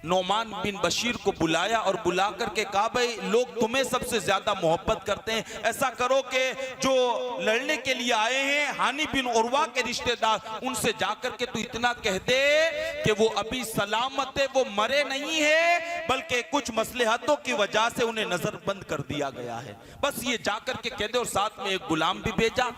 A: नोमान बिन बशीर को बुलाया और बुला करके कहा, भाई लोग तुम्हें सबसे ज्यादा मोहब्बत करते हैं, ऐसा करो कि जो लड़ने के लिए आए हैं हानी बिन उर्वा के रिश्तेदार, उनसे जाकर के तू इतना कह दे कि वो अभी सलामत है, वो मरे नहीं है, बल्कि कुछ मसलहतों की वजह से उन्हें नजरबंद कर दिया गया है, बस ये जाकर के कह दे। और साथ में एक गुलाम भी भेजा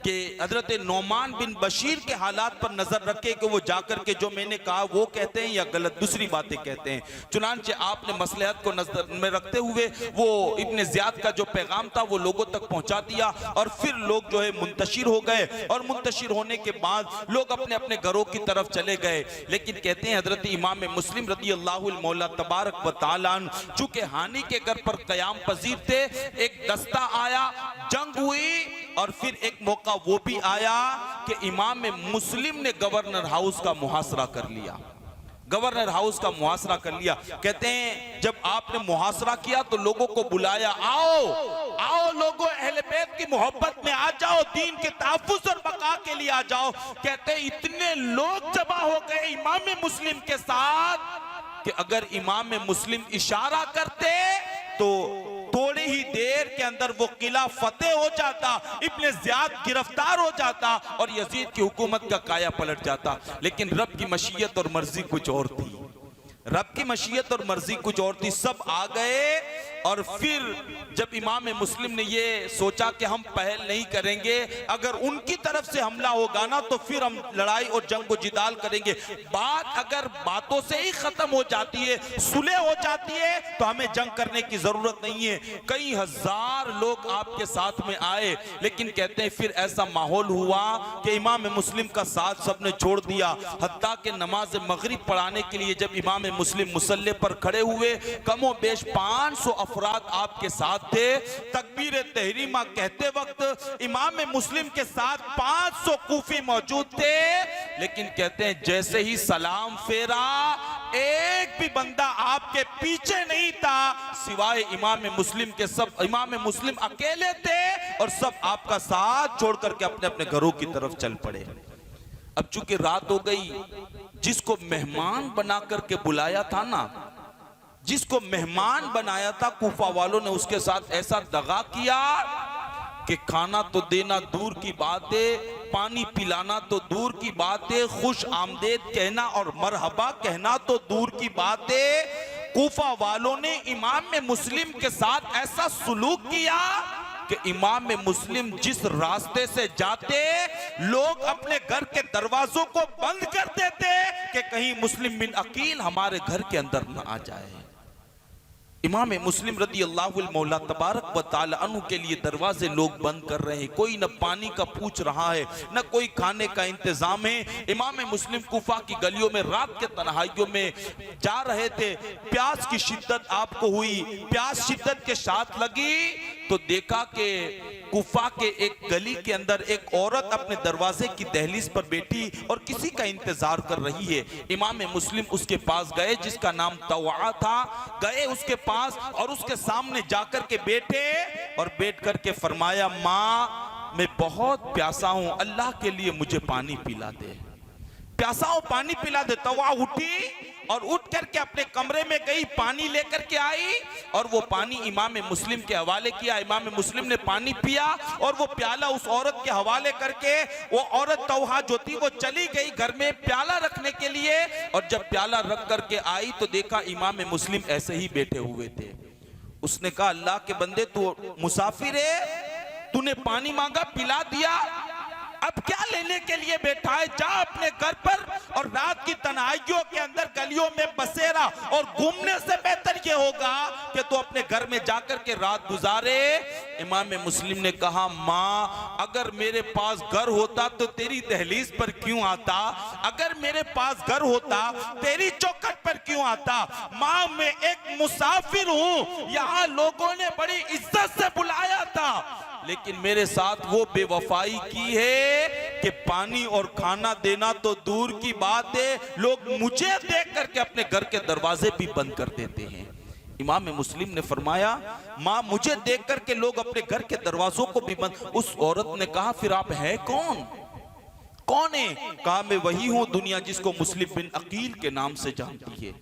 A: कि हजरत नोमान बिन बशीर के हालात पर नजर रखे कि वो जाकर के जो मैंने कहा वो कहते हैं या गलत दूसरी बातें कहते हैं। चुनांचे आपने मसलहत को नजर में रखते हुए वो इब्ने ज़ियाद का जो पैगाम था वो लोगों तक पहुंचा दिया और फिर लोग जो है मुंतशिर हो गए और मुंतशिर होने के बाद लोग अपने अपने घरों की तरफ चले गए। लेकिन कहते हैं हजरत इमाम मुस्लिम रज़ी अल्लाहु मौला तबारक व तआला चूंकि हानी के घर पर क़याम पजीर थे, एक दस्ता आया, जंग हुई और फिर एक मौका वो भी आया कि इमाम मुस्लिम ने गवर्नर हाउस का मुहासरा कर लिया, गवर्नर हाउस का मुहासरा कर लिया। कहते हैं जब आपने मुहासरा किया तो लोगों को बुलाया, आओ आओ लोगों, अहले बैत की मोहब्बत में आ जाओ, दीन के तहफ्फुज़ और बका के लिए आ जाओ। कहते हैं इतने लोग जमा हो गए इमाम मुस्लिम के साथ कि अगर इमाम मुस्लिम इशारा करते तो थोड़ी ही देर के अंदर वो किला फतेह हो जाता, इब्ने ज़ियाद गिरफ्तार हो जाता और यजीद की हुकूमत का काया पलट जाता। लेकिन रब की मशीयत और मर्जी कुछ और थी, रब की मशीयत और मर्जी कुछ और थी। सब आ गए और फिर जब इमाम मुस्लिम ने ये सोचा कि हम पहल नहीं करेंगे, अगर उनकी तरफ से हमला होगा ना तो फिर हम लड़ाई और जंग व जिदाल करेंगे, बात अगर बातों से ही खत्म हो जाती है, सुलह हो जाती है, तो हमें जंग करने की जरूरत नहीं है। कई हजार लोग आपके साथ में आए, लेकिन कहते हैं फिर ऐसा माहौल हुआ कि इमाम मुस्लिम का साथ सबने छोड़ दिया। हत्ता के नमाज मगरिब पढ़ाने के लिए जब इमाम मुस्लिम मुसल्ले पर खड़े हुए, कमो बेश 500 अफराद आपके साथ थे। तकबीर तहरीमा कहते वक्त इमाम मुस्लिम के साथ 500 कूफी मौजूद थे, लेकिन कहते हैं जैसे ही सलाम फेरा एक भी बंदा आपके पीछे नहीं था सिवाय इमाम मुस्लिम के। सब इमाम मुस्लिम अकेले थे और सब आपका साथ छोड़ करके अपने अपने घरों की तरफ चल पड़े। अब चूंकि रात हो गई, जिसको मेहमान बना करके बुलाया था ना, जिसको मेहमान बनाया था, कूफा वालों ने उसके साथ ऐसा दगा किया कि खाना तो देना दूर की बात है, पानी पिलाना तो दूर की बात है, खुश आमदेद कहना और मरहबा कहना तो दूर की बात है। कूफा वालों ने इमाम मुस्लिम के साथ ऐसा सुलूक किया कि इमाम मुस्लिम जिस रास्ते से जाते लोग अपने घर के दरवाजों को बंद कर देते कि कहीं मुस्लिम बिन अकील हमारे घर के अंदर न आ जाए। इमाम मुस्लिम रज़ी अल्लाहु मौला तबारक व तआला अन्हु के लिए दरवाजे लोग बंद कर रहे हैं, कोई न पानी का पूछ रहा है न कोई खाने का इंतजाम है। इमाम मुस्लिम कुफा की गलियों में रात के तन्हाइयों में जा रहे थे, प्यास की शिद्दत आपको हुई, प्यास शिद्दत के साथ लगी तो देखा कि कुफा के एक गली के अंदर एक औरत अपने दरवाजे की दहलीज पर बैठी और किसी का इंतजार कर रही है। इमाम मुस्लिम उसके पास गए, जिसका नाम तवा था, गए उसके पास और उसके सामने जाकर के बैठे और बैठ करके फरमाया, माँ मैं बहुत प्यासा हूं, अल्लाह के लिए मुझे पानी पिला दे, प्यासा हूं पानी पिला दे। तवा उठी और उठ करके अपने कमरे में गई, पानी लेकर के आई और वो पानी इमाम मुस्लिम के हवाले किया। इमाम मुस्लिम ने पानी पिया और वो प्याला उस औरत के हवाले करके वो औरत तौहा जो थी वो चली गई घर में प्याला रखने के लिए। और जब प्याला रख करके आई तो देखा इमाम मुस्लिम ऐसे ही बैठे हुए थे। उसने कहा, अल्लाह के बंदे तू मुसाफिर है, तूने पानी मांगा पिला दिया, अब क्या लेने के लिए बैठा है? जा अपने घर पर और रात की तन्हाइयों के अंदर गलियों में बसेरा, और घूमने से बेहतर ये होगा कि तू अपने घर में जाकर के रात गुजारे। इमाम मुस्लिम ने कहा, माँ अगर मेरे पास घर होता तो तेरी दहलीज पर क्यों आता, अगर मेरे पास घर होता तेरी चौखट पर क्यों आता। माँ मैं एक मुसाफिर हूँ, यहाँ लोगों ने बड़ी इज्जत से बुलाया था, लेकिन मेरे साथ वो बेवफाई की है कि पानी और खाना देना तो दूर की बात है, लोग मुझे देख करके अपने घर के दरवाजे भी बंद कर देते हैं। इमाम मुस्लिम ने फरमाया, माँ मुझे देख करके लोग अपने घर के दरवाजों को भी बंद। उस औरत ने कहा, फिर आप हैं कौन? कौन है? कहा, मैं वही हूं दुनिया जिसको मुस्लिम बिन अकील के नाम से जानती है।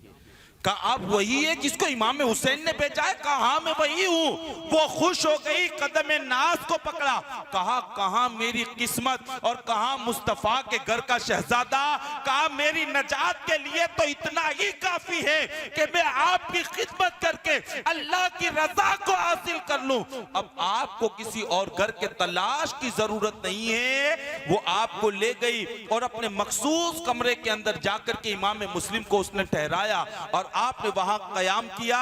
A: कहा, आप वही है जिसको इमाम हुसैन ने भेजा है? कहा, हाँ मैं वही हूं। वो खुश हो गई, कदम नाज को पकड़ा। कहा, कहां मेरी किस्मत और कहां मुस्तफा के घर का शहजादा? कहा, मेरी नजात के लिए तो इतना ही काफी है कि मैं आपकी खिदमत करके अल्लाह की रजा को हासिल कर लूं। अब आपको किसी और घर के तलाश की जरूरत नहीं है। वो आपको ले गई और अपने मखसूस कमरे के अंदर जाकर के इमाम मुस्लिम को उसने ठहराया और आपने वहां कयाम किया।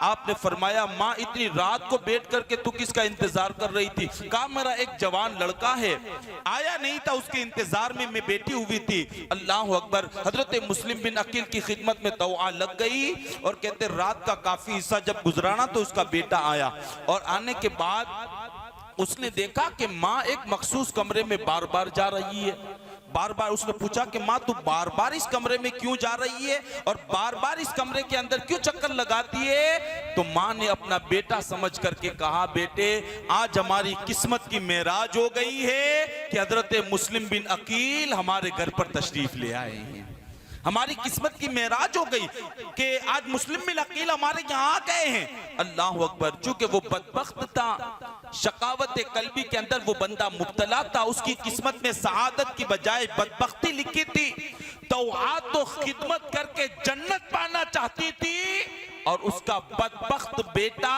A: आपने फरमाया, माँ इतनी रात को बैठ करके तू किसका इंतजार कर रही थी? कहा, मेरा एक जवान लड़का है, आया नहीं था, उसके इंतजार में मैं बैठी हुई थी। अल्लाह अकबर। हजरत मुस्लिम बिन अकील की खिदमत में दवा लग गई और कहते रात का काफी हिस्सा जब गुजराना तो उसका बेटा आया और आने के बाद उसने देखा कि माँ एक मखसूस कमरे में बार बार जा रही है। बार बार उसने पूछा कि माँ तू बार बार इस कमरे में क्यों जा रही है और बार बार इस कमरे के अंदर क्यों चक्कर लगाती है? तो माँ ने अपना बेटा समझ करके कहा, बेटे आज हमारी किस्मत की मेराज हो गई है कि हजरत मुस्लिम बिन अकील हमारे घर पर तशरीफ ले आए हैं। हमारी किस्मत की मेराज हो गई कि आज मुस्लिम बिन अकील हमारे यहाँ आ गए हैं। अल्लाह अकबर। चूंकि वो बदबख्त था, शकावत कल्बी के अंदर वो बंदा मुब्तला था, उसकी किस्मत में सआदत की बजाय बदबख्ती लिखी थी। तो आज तो खिदमत करके जन्नत पाना चाहती थी और उसका बदबख्त बेटा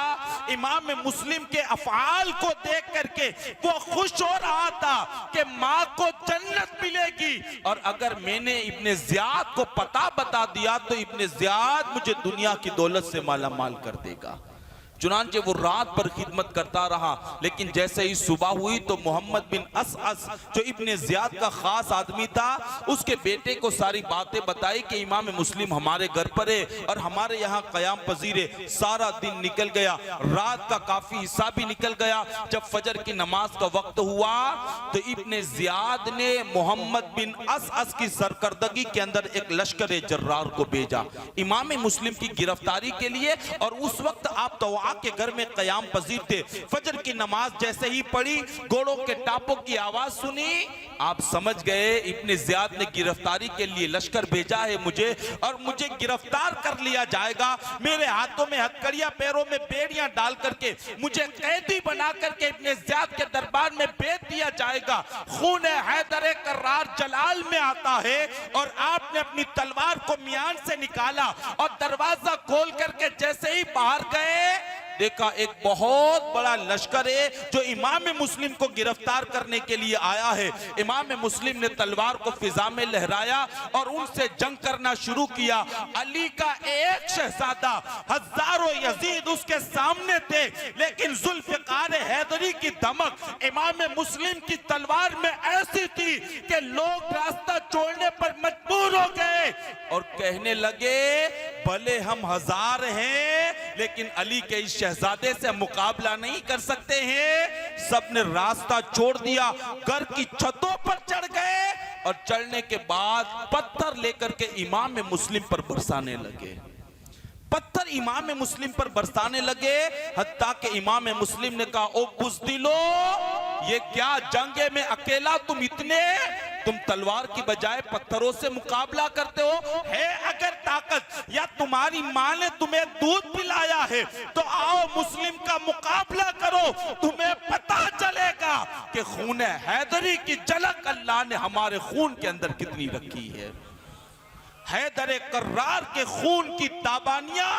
A: इमाम मुस्लिम के अफ़आल को देख करके वो खुश हो रहा था कि माँ को जन्नत मिलेगी। और अगर मैंने इब्ने ज़ियाद को पता बता दिया तो इब्ने ज़ियाद मुझे दुनिया की दौलत से माला माल कर देगा। चुनांचे वो रात भर खिदमत करता रहा, लेकिन जैसे ही सुबह हुई तो मोहम्मद बिन असअस जो इब्ने ज़ियाद का खास आदमी था, उसके बेटे को सारी बातें बताई कि इमाम मुस्लिम हमारे घर पर है और हमारे यहाँ क़याम पजीर है। सारा दिन निकल गया, रात का काफी हिस्सा भी निकल गया। जब फजर की नमाज का वक्त हुआ तो इब्ने ज़ियाद ने मोहम्मद बिन असअस की सरकर्दगी के अंदर एक लश्कर जर्रार को भेजा इमाम मुस्लिम की गिरफ्तारी के लिए। और उस वक्त आप तो के घर में कयाम पजीर थे। फजर की नमाज जैसे ही पढ़ी, घोड़ों के टापों की आवाज सुनी, आप समझ गए इब्ने ज़ियाद ने गिरफ्तारी के लिए लश्कर भेजा है मुझे और मुझे गिरफ्तार कर लिया जाएगा। मेरे हाथों में हथकड़ियां, पैरों में बेड़ियां डाल करके मुझे कैदी बना करके इब्ने ज़ियाद के दरबार में भेज दिया जाएगा। खून हैदर कर्रार जलाल में आता है और आपने अपनी तलवार को मियान से निकाला और दरवाजा खोल करके जैसे ही बाहर गए, देखा एक बहुत बड़ा लश्कर है जो इमाम मुस्लिम को गिरफ्तार करने के लिए आया है। इमाम मुस्लिम ने तलवार को फिजा में लहराया और उनसे जंग करना शुरू किया। अली का एक शहजादा, हजारों यजीद उसके सामने थे, लेकिन जुल्फ़िकार हैदरी की धमक इमाम मुस्लिम की तलवार में ऐसी थी कि लोग रास्ता छोड़ने पर मजबूर हो गए और कहने लगे, भले हम हजार हैं लेकिन अली के इस शहजादे से मुकाबला नहीं कर सकते हैं। सबने रास्ता छोड़ दिया, घर की छतों पर चढ़ गए और चढ़ने के बाद पत्थर लेकर के इमाम मुस्लिम पर बरसाने लगे। पत्थर इमाम मुस्लिम पर बरसाने लगे, हत्ता कि इमाम मुस्लिम ने कहा, ओ बुज़दिलो, ये क्या जंग है में अकेला तुम तलवार की बजाय पत्थरों से मुकाबला करते हो? है अगर ताकत या तुम्हारी माँ ने तुम्हें दूध पिलाया है तो आओ मुस्लिम का मुकाबला करो, तुम्हें पता चलेगा कि खून हैदरी की झलक अल्लाह ने हमारे खून के अंदर कितनी रखी है। हैदर कर्रार के खून की ताबानियां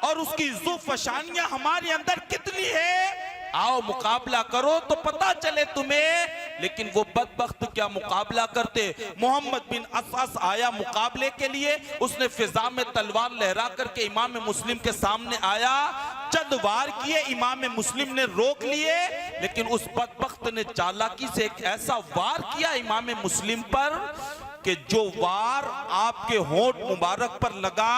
A: और उसकी ज़ुफ़शानियां हमारे अंदर कितनी है, आओ मुकाबला करो तो पता चले तुम्हें। लेकिन वो बदबख्त क्या मुकाबला करते। मोहम्मद बिन असअस आया मुकाबले के लिए, उसने फिजा में तलवार लहरा करके इमाम मुस्लिम के सामने आया, चंद वार किए, इमाम मुस्लिम ने रोक लिए, लेकिन उस बदबख्त ने चालाकी से एक ऐसा वार किया इमाम मुस्लिम पर कि जो वार आपके होंठ मुबारक पर लगा,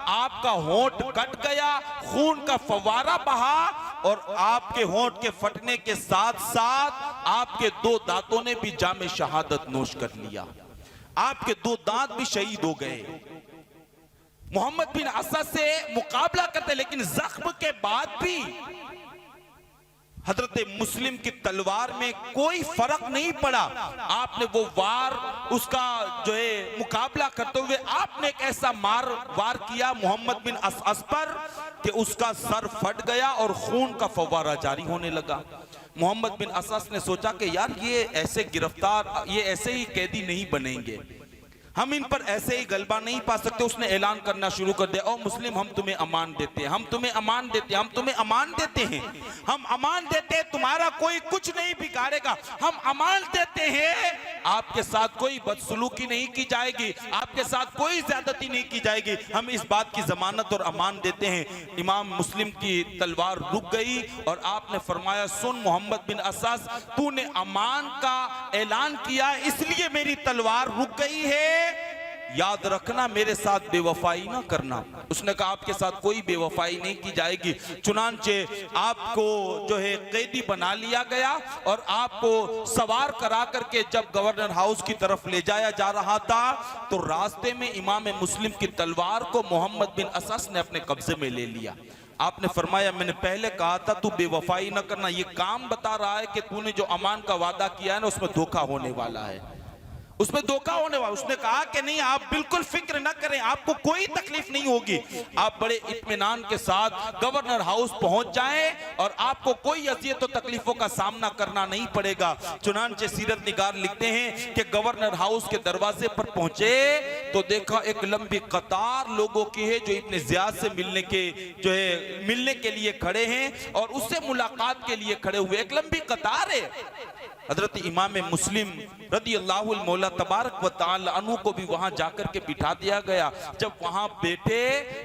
A: आपका होंठ कट गया, खून का फवारा बहा और आपके होंठ के फटने के साथ साथ आपके दो दांतों ने भी जामे शहादत नोश कर लिया। आपके दो दांत भी शहीद हो गए। मोहम्मद बिन असद से मुकाबला करते, लेकिन जख्म के बाद भी हजरत मुस्लिम की तलवार में कोई फर्क नहीं पड़ा। आपने वो वार, उसका जो है मुकाबला करते हुए आपने एक ऐसा वार किया मोहम्मद बिन असद पर कि उसका सर फट गया और खून का फव्वारा जारी होने लगा। मोहम्मद बिन असद ने सोचा कि यार ये ऐसे गिरफ्तार, ये ऐसे ही कैदी नहीं बनेंगे, हम इन पर ऐसे ही गलबा नहीं पा सकते। उसने ऐलान करना शुरू कर दिया, ओ मुस्लिम हम तुम्हें अमान देते हैं, हम तुम्हें अमान देते हैं, हम तुम्हें अमान देते हैं, हम अमान देते हैं, तुम्हारा कोई कुछ नहीं बिगाड़ेगा, हम अमान देते हैं, आपके साथ कोई बदसलूकी नहीं की जाएगी, आपके साथ कोई ज्यादती नहीं की जाएगी, हम इस बात की जमानत और अमान देते हैं। इमाम मुस्लिम की तलवार रुक गई और आपने फरमाया, सुन मोहम्मद बिन असद, तूने अमान का ऐलान किया इसलिए मेरी तलवार रुक गई है, याद रखना मेरे साथ बेवफाई ना करना। उसने कहा आपके साथ कोई बेवफाई नहीं की जाएगी। चुनांचे आपको जो है कैदी बना लिया गया और आपको सवार करा करके जब गवर्नर हाउस की तरफ ले जाया जा रहा था तो रास्ते में इमाम मुस्लिम की तलवार को मोहम्मद बिन असद ने अपने कब्जे में ले लिया। आपने फरमाया, मैंने पहले कहा था तू बेवफाई ना करना, ये काम बता रहा है कि तूने जो अमान का वादा किया है ना उसमें धोखा होने वाला है, उसमें धोखा होने वाला। उसने कहा कि नहीं, आप बिल्कुल फिक्र न करें, आपको कोई तकलीफ नहीं होगी, आप बड़े इत्मीनान के साथ गवर्नर हाउस पहुंच जाएं और आपको कोई अजियत और तकलीफों का सामना करना नहीं पड़ेगा। चुनांचे सीरत निगार लिखते हैं कि गवर्नर हाउस के दरवाजे पर पहुंचे तो देखा एक लंबी कतार लोगों की है जो इब्ने ज़ियाद से मिलने के लिए खड़े हैं और उससे मुलाकात के लिए खड़े हुए, एक लंबी कतार है। हजरत इमाम मुस्लिम रदी अल्लाहुल मौला तबारक व तआला अन्हु को भी वहां जाकर के बिठा दिया गया। जब वहां बैठे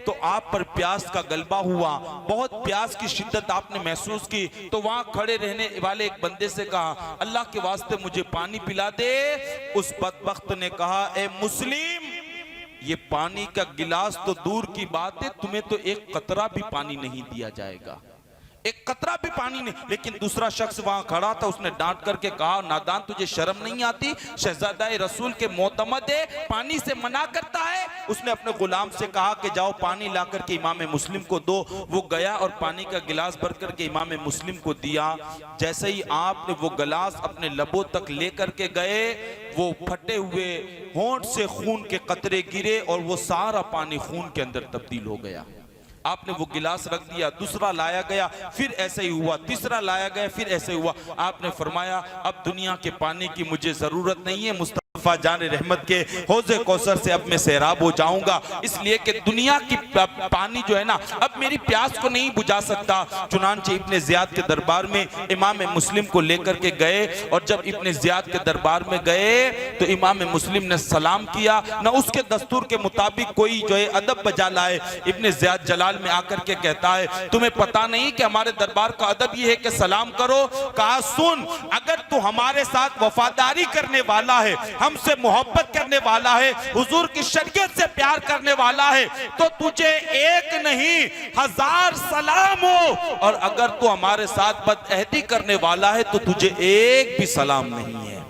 A: तो आप पर प्यास का गलबा हुआ, बहुत प्यास की शिद्दत आपने महसूस की, तो वहां खड़े रहने वाले एक बंदे से कहा, अल्लाह के वास्ते मुझे पानी पिला दे। उस बदबख्त ने कहा, ए मुस्लिम, ये पानी का गिलास तो दूर की बात है, तुम्हें तो एक कतरा भी पानी नहीं दिया जाएगा, एक कतरा भी पानी नहीं। लेकिन दूसरा शख्स वहां खड़ा था, उसने डांट करके कहा, नादान तुझे शर्म नहीं आती, शहजादा रसूल के मोतमद है, पानी से मना करता है। उसने अपने गुलाम से कहा कि जाओ पानी ला करके इमाम मुस्लिम को दो। वो गया और पानी का गिलास भर करके इमाम मुस्लिम को दिया। जैसे ही आपने वो गिलास अपने लबों तक ले करके गए, वो फटे हुए होंठ से खून के कतरे गिरे और वो सारा पानी खून के अंदर तब्दील हो गया। आपने वो गिलास रख दिया, दूसरा लाया गया, फिर ऐसे ही हुआ, तीसरा लाया गया, फिर ऐसे हुआ। आपने फरमाया, अब दुनिया के पानी की मुझे जरूरत नहीं है, मुस्तफा जान रहमत के हौज़े कौसर से अब मैं सैराब हो जाऊंगा, इसलिए कि दुनिया की पानी जो है ना अब मेरी प्यास को नहीं बुझा सकता। चुनांचे इब्ने ज़ियाद के दरबार में इमाम मुस्लिम को लेकर के गए और जब इब्ने ज़ियाद के दरबार में गए तो इमाम मुस्लिम ने सलाम किया, न उसके दस्तूर के मुताबिक कोई जो है अदब बजा लाए। इब्ने ज़ियाद जलाल में आकर के कहता है, तुम्हें पता नहीं कि हमारे दरबार का अदब यह है कि सलाम करो। कहा, सुन, अगर तू हमारे साथ वफादारी करने वाला है, हमसे मोहब्बत करने वाला है, हुजूर की शरीयत से प्यार करने वाला है, तो तुझे एक नहीं 1000 सलाम हो, और अगर तू हमारे साथ बदअहदी करने वाला है तो तुझे एक भी सलाम नहीं है।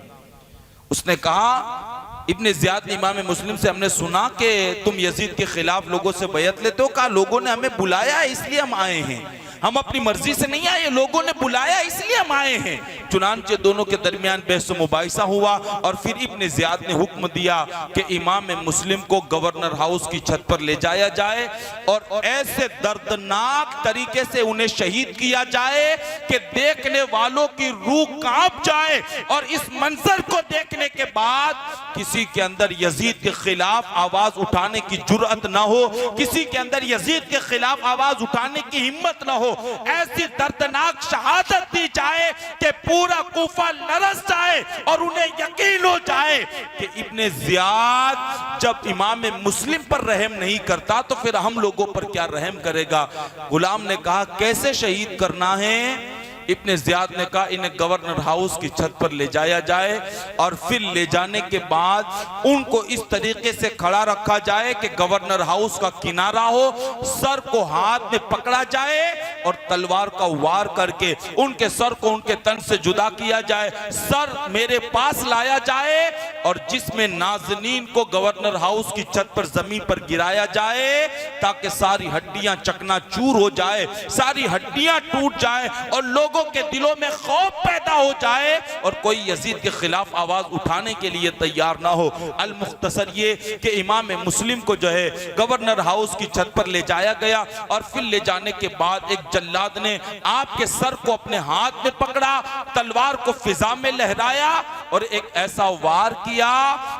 A: उसने कहा, इब्ने ज़ियाद इमाम मुस्लिम से, हमने सुना कि तुम यजीद के खिलाफ लोगों से बैत लेते हो। कहा, लोगों ने हमें बुलाया इसलिए हम आए हैं, हम अपनी मर्जी से नहीं आए, लोगों ने बुलाया इसलिए हम आए हैं। चुनांचे दोनों के दरमियान बहस मुबाहिसा हुआ और फिर इब्ने ज़ियाद ने हुक्म दिया कि इमाम मुस्लिम को गवर्नर हाउस की छत पर ले जाया जाए और ऐसे दर्दनाक तरीके से उन्हें शहीद किया जाए कि देखने वालों की रूह कांप जाए और इस मंजर को देखने के बाद किसी के अंदर यजीद के खिलाफ आवाज उठाने की जुर्अत ना हो, किसी के अंदर यजीद के खिलाफ आवाज उठाने की हिम्मत ना हो। ऐसी दर्दनाक शहादत दी जाए कि पूरा कूफा लरस जाए और उन्हें यकीन हो जाए कि इब्ने ज़ियाद जब इमाम मुस्लिम पर रहम नहीं करता तो फिर हम लोगों पर क्या रहम करेगा। गुलाम ने कहा, कैसे शहीद करना है? इब्ने ज़ियाद ने कहा इन्हें गवर्नर हाउस की छत पर ले जाया जाए और फिर ले जाने के बाद उनको इस तरीके से खड़ा रखा जाए कि गवर्नर हाउस का किनारा हो, सर को हाथ में पकड़ा जाए और तलवार का वार करके उनके सर को उनके तन से जुदा किया जाए। सर मेरे पास लाया जाए और जिसमें नाज़नीन को गवर्नर हाउस की छत पर जमीन पर गिराया जाए ताकि सारी हड्डियां चकनाचूर हो जाए, सारी हड्डियां टूट जाए और लोगों के दिलों में खौफ पैदा हो जाए और कोई यजीद के खिलाफ आवाज उठाने के लिए तैयार ना हो। अल मुख्तसर ये कि इमाम मुस्लिम को जो है गवर्नर हाउस की छत पर ले जाया गया और फिर ले जाने के बाद एक जल्लाद ने आपके सर को अपने हाथ में पकड़ा, तलवार को फिजा में लहराया और एक ऐसा वार किया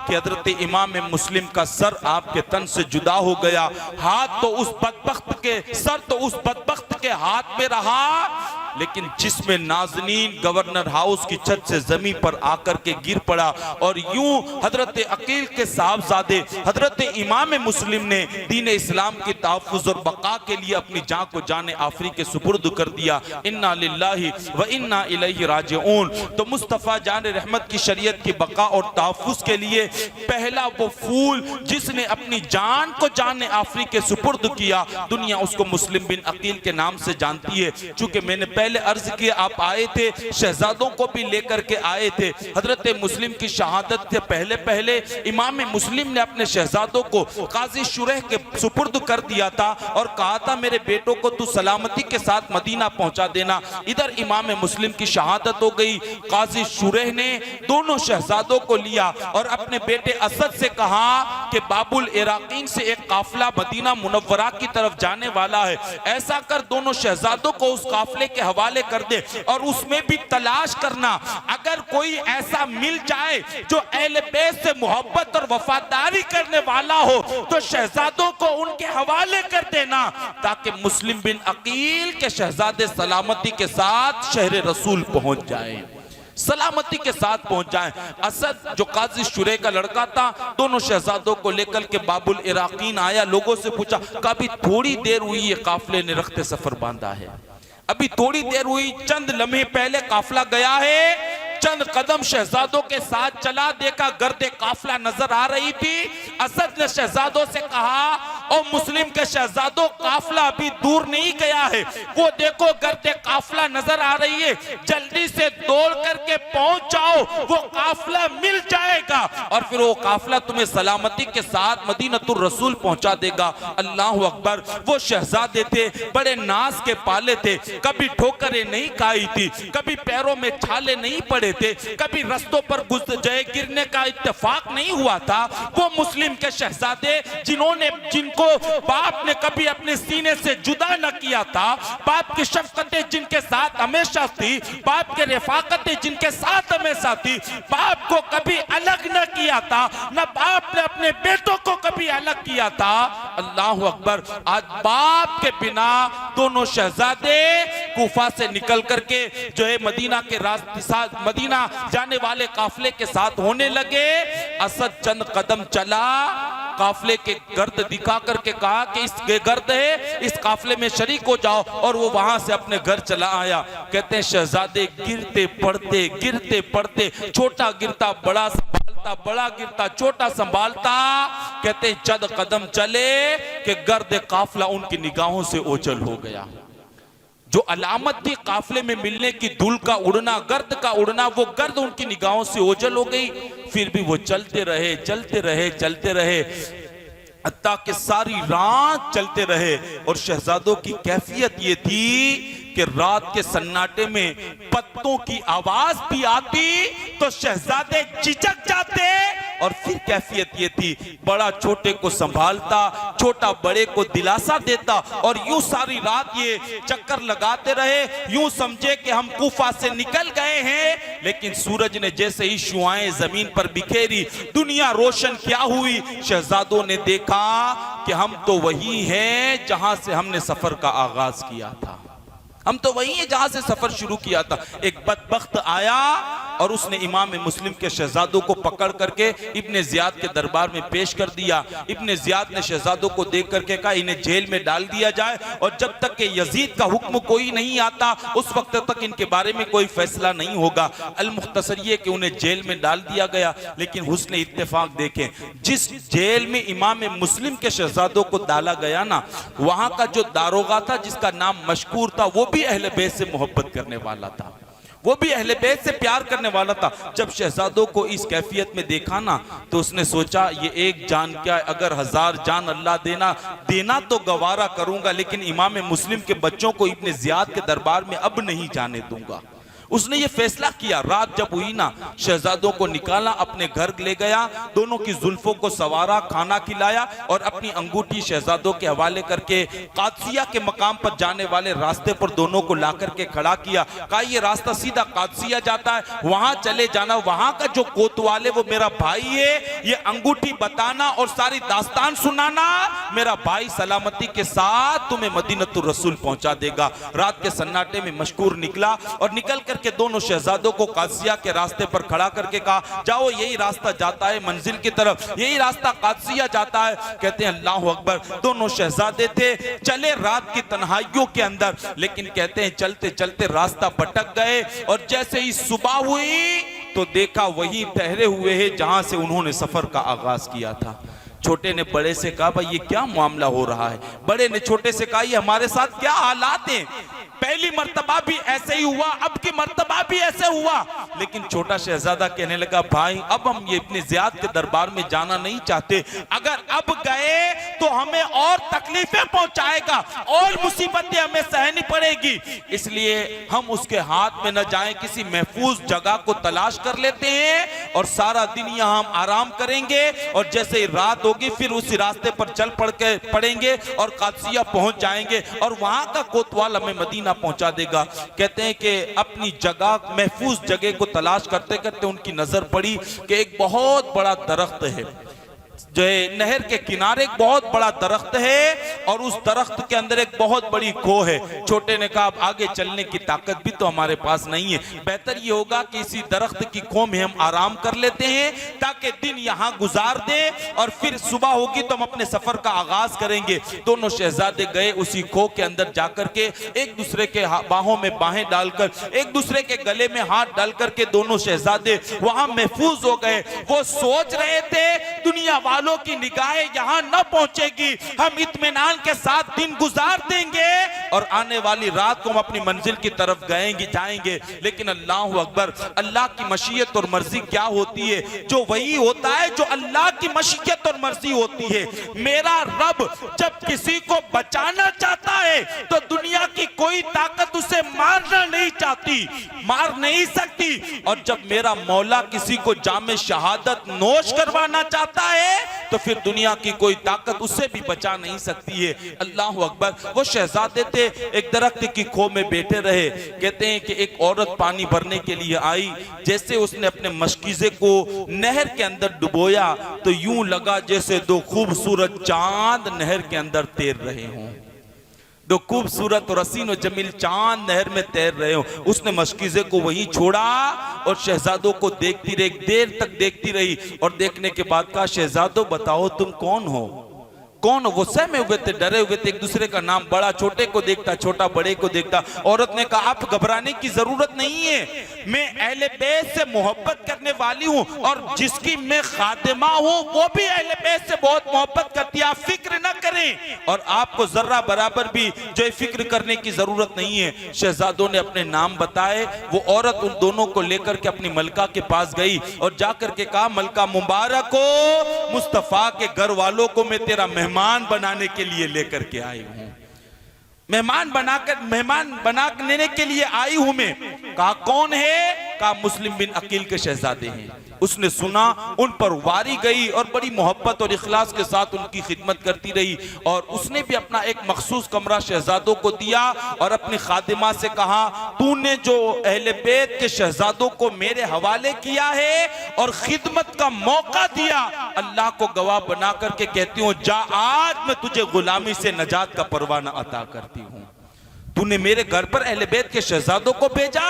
A: कि हजरत इमाम मुस्लिम का सर आपके तन से जुदा हो गया। हाथ तो उस बदबख्त के सर तो उस बदबख्त के हाथ में रहा, लेकिन जिसमें नाज़नीन गवर्नर हाउस की छत से जमीन पर आकर के गिर पड़ा और यूं हजरत अकील के साहबजादे हजरत इमाम मुस्लिम ने दीन इस्लाम की तहफ़्फ़ुज़ और बका के लिए अपनी जान को जाने आफरी के सुपुर्द कर दिया। इन्ना लिल्लाहि व इन्ना इलैहि राजिऊन। तो मुस्तफ़ा जान रहमत की शरीयत की बका और तहफ़्फ़ुज़ के लिए पहला वो फूल जिसने अपनी जान को जाने आफरी के सुपुर्द किया, दुनिया उसको मुस्लिम बिन अकील के नाम से जानती है। चूंकि मैंने पहले अर्ज किया आप आए थे, शहजादों को भी लेकर के आए थे। हजरत मुस्लिम की शहादत से पहले पहले इमाम मुस्लिम ने अपने शहजादों को काजी शुरह के सुपुर्द कर दिया था और कहा था मेरे बेटों को तू सलामती के साथ मदीना पहुंचा देना। इधर इमाम मुस्लिम की शहादत हो गई। काजी शुरह ने दोनों शहजादों को लिया और अपने बेटे असद से कहा कि बाबुल इराकीन से एक काफिला मदीना मुनव्वरा की तरफ जाने वाला है, ऐसा कर दोनों शहजादों को उस काफिले के हवाले कर दे और उसमें भी तलाश करना अगर कोई ऐसा मिल जाए जो अहले बैत से मोहब्बत और वफादारी करने वाला हो तो शहजादों को उनके हवाले कर देना ताकि मुस्लिम बिन अकील के शहजादे सलामती के साथ शहर रसूल पहुंच जाए, सलामती के साथ पहुंच जाए। असद जो काजी शुरे का लड़का था दोनों शहजादों को लेकर के बाबुल इराकीन आया, लोगों से पूछा कभी थोड़ी देर हुई ये काफिले ने रख्ते सफर बांधा है, अभी थोड़ी देर हुई, चंद लम्हे पहले काफिला गया है, चंद कदम शहजादों के साथ चला, देखा गर्दे काफिला नजर आ रही थी। असद ने शहजादों से कहा और मुस्लिम के शहजादों काफिला अभी दूर नहीं गया है, वो देखो गर्दे काफिला नजर आ रही है, जल्दी से दौड़ करके पहुंच जाओ, वो काफिला मिल जाएगा और फिर वो काफिला तुम्हें सलामती के साथ मदीनतुर रसूल पहुंचा देगा। अल्लाह अकबर। वो शहजादे थे बड़े नाज के पाले थे, कभी ठोकरें नहीं खाई थी, कभी पैरों में छाले नहीं पड़े थे, कभी रस्तों पर गिरने का इत्तेफाक नहीं हुआ था। वो मुस्लिम के शहजादे जिनको बाप ने कभी अपने सीने से जुदा न किया था, बाप की शफकतें जिनके साथ हमेशा थी, बाप के रिफाकतें जिनके साथ हमेशा थी, बाप को कभी अलग न किया था, न बाप ने अपने बेटों को कभी अलग किया था। अल्लाह अकबर। आज बाप के बिना दोनों शहजादे कूफा से निकल करके जो है मदीना के रास्ते साथ मदीना जाने वाले काफिले के साथ होने लगे। असद चंद कदम चला, काफिले के गर्द दिखा करके कहा कि इस गर्द है, इस काफिले में शरीक हो जाओ और वो वहां से अपने घर चला आया। कहते हैं शहजादे गिरते पड़ते छोटा गिरता बड़ा संभालता, बड़ा गिरता छोटा संभालता। कहते हैं चंद कदम चले कि गर्द काफिला उनकी निगाहों से ओझल हो गया। जो अलामत थी काफिले में मिलने की, धूल का उड़ना, गर्द का उड़ना, वो गर्द उनकी निगाहों से ओझल हो गई। फिर भी वो चलते रहे हत्ता कि सारी रात चलते रहे। और शहजादों की कैफियत ये थी कि रात के सन्नाटे में पत्तों की आवाज भी आती तो शहजादे झिझक जाते। और फिर कैफियत ये थी बड़ा छोटे को संभालता, छोटा बड़े को दिलासा देता और यूं सारी रात ये चक्कर लगाते रहे। यूं समझे कि हम कूफा से निकल गए हैं, लेकिन सूरज ने जैसे ही शुआएं जमीन पर बिखेरी, दुनिया रोशन क्या हुई। शहजादों ने देखा कि हम तो वही हैं जहां से हमने सफर का आगाज किया था, हम तो वही है जहां से सफर शुरू किया था। एक बदबख्त आया और उसने इमाम मुस्लिम के शहजादों को पकड़ करके इब्ने जियाद के दरबार में पेश कर दिया। इब्ने जियाद ने शहजादों को देख करके कहा इन्हें जेल में डाल दिया जाए और जब तक कि यजीद का हुक्म कोई नहीं आता उस वक्त तक इनके बारे में कोई फैसला नहीं होगा। अल मुख्तसर ये कि उन्हें जेल में डाल दिया गया। लेकिन हुस्न इत्तेफाक देखें, जिस जेल में इमाम मुस्लिम के शहजादों को डाला गया ना, वहां का जो दारोगा था जिसका नाम मशकूर था, वो भी अहले बैत से मोहब्बत करने वाला था, वो भी अहले बैत से प्यार करने वाला था। जब शहजादों को इस कैफियत में देखा ना तो उसने सोचा ये एक जान क्या है, अगर 1000 जान अल्लाह देना तो गवारा करूंगा, लेकिन इमाम मुस्लिम के बच्चों को इब्ने जियाद के दरबार में अब नहीं जाने दूंगा। उसने ये फैसला किया। रात जब हुई ना, शहजादों को निकाला, अपने घर ले गया, दोनों की जुल्फों को सवारा, खाना खिलाया और अपनी अंगूठी शहजादों के हवाले करके कादसिया के मकाम पर जाने वाले रास्ते पर दोनों को ला करके खड़ा किया। कहा ये रास्ता सीधा कादसिया जाता है, वहां चले जाना, वहां का जो कोतवाल है वो मेरा भाई है, ये अंगूठी बताना और सारी दास्तान सुनाना, मेरा भाई सलामती के साथ तुम्हें मदीनतुर रसूल पहुंचा देगा। रात के सन्नाटे में मशकूर निकला और निकल कर के दोनों शहजादों को कादसिया के रास्ते पर खड़ा करके कहा जाओ यही रास्ता जाता है मंजिल की तरफ, यही रास्ता कादसिया जाता है। कहते हैं अल्लाह अकबर। दोनों शहजादे थे, चले रात की तन्हाइयों के अंदर, लेकिन कहते हैं चलते चलते रास्ता भटक गए और जैसे ही सुबह हुई तो देखा वही ठहरे हुए हैं जहां से उन्होंने सफर का आगाज किया था। छोटे ने बड़े से कहा भाई ये क्या मामला हो रहा है? बड़े ने छोटे से कहा ये हमारे साथ क्या हालात हैं? पहली मर्तबा भी ऐसे ही हुआ, अब की मर्तबा भी ऐसे हुआ। लेकिन छोटा शहजादा कहने लगा भाई अब हम ये इब्ने जियाद के दरबार में जाना नहीं चाहते, अगर अब गए तो हमें और तकलीफें पहुंचाएगा और मुसीबतें हमें सहनी पड़ेगी, इसलिए हम उसके हाथ में न जाएं, किसी महफूज जगह को तलाश कर लेते हैं और सारा दिन यहाँ हम आराम करेंगे और जैसे ही रात होगी फिर उसी रास्ते पर चल पड़ेंगे और कादसिया पहुंच जाएंगे और वहां का कोतवाल हमें मदीना पहुंचा देगा। कहते हैं कि अपनी जगह, महफूज जगह को तलाश करते करते उनकी नजर पड़ी कि एक बहुत बड़ा दरख्त है, जो है नहर के किनारे एक बहुत बड़ा दरख्त है और उस दरख्त के अंदर एक बहुत बड़ी खो है। छोटे ने कहा अब आगे चलने की ताकत भी तो हमारे पास नहीं है, बेहतर ये होगा कि इसी दरख्त की खो में हम आराम कर लेते हैं ताकि दिन यहाँ गुजार दे और फिर सुबह होगी तो हम अपने सफर का आगाज करेंगे। दोनों शहजादे गए उसी खो के अंदर जाकर के एक दूसरे के बाहों में बाहें डालकर, एक दूसरे के गले में हाथ डालकर के दोनों शहजादे वहां महफूज हो गए। वो सोच रहे थे दुनिया वालों की निगाहें यहां न पहुंचेगी, हम इत्मीनान के साथ दिन गुजार देंगे और आने वाली रात को हम अपनी मंजिल की तरफ जाएंगे। लेकिन अल्लाह अकबर, अल्लाह की मशीयत और मर्जी क्या होती है? जो वही होता है जो अल्लाह की मशीयत और मर्जी होती है। मेरा रब जब किसी को बचाना चाहता है तो दुनिया की कोई ताकत उसे मारना नहीं चाहती, मार नहीं सकती, और जब मेरा मौला किसी को जामे शहादत नोश करवाना चाहता है तो फिर दुनिया की कोई ताकत उससे भी बचा नहीं सकती है। अल्लाह अकबर। वो शहजादे थे, एक दरख्त की खो में बैठे रहे। कहते हैं कि एक औरत पानी भरने के लिए आई, जैसे उसने अपने मशकीजे को नहर के अंदर डुबोया तो यूं लगा जैसे दो खूबसूरत चांद नहर के अंदर तैर रहे हों, दो खूबसूरत और हसीन और जमील चांद नहर में तैर रहे हो। उसने मशकीजे को वहीं छोड़ा और शहजादों को देखती रही, देर तक देखती रही और देखने के बाद कहा शहजादों बताओ तुम कौन हो? कौन हो? वो सहमे हुए थे, डरे हुए थे, एक दूसरे का नाम, बड़ा छोटे को देखता, छोटा बड़े को देखता। औरत ने कहा आप घबराने की जरूरत नहीं है, मैं अहले बैत से मोहब्बत करने वाली हूँ और जिसकी मैं खादिमा हूँ वो भी अहले बैत से बहुत मोहब्बत करती है, आप फिक्र न करें और आपको जर्रा बराबर भी जो फिक्र करने की जरूरत नहीं है। शहजादों ने अपने नाम बताए। वो औरत उन दोनों को लेकर के अपनी मलका के पास गई और जाकर के कहा मलका मुबारक हो, मुस्तफा के घर वालों को मैं तेरा मेहमान बनाने के लिए लेकर के आई हूं, मेहमान बनाने के लिए आई हूं मैं। कहा कौन है? कहा मुस्लिम बिन अकील के शहजादे हैं। उसने सुना, उन पर वारी गई और बड़ी मोहब्बत और इखलास के साथ उनकी खिदमत करती रही और उसने भी अपना एक मखसूस कमरा शहजादों को दिया और अपनी खादिमा से कहा तूने जो अहले बैत के शहजादों को मेरे हवाले किया है और खिदमत का मौका दिया, अल्लाह को गवाह बना करके कहती हूँ जा आज मैं तुझे गुलामी से नजात का परवाना अता करती हूँ। तूने मेरे घर पर अहले बैत के शहजादों को भेजा,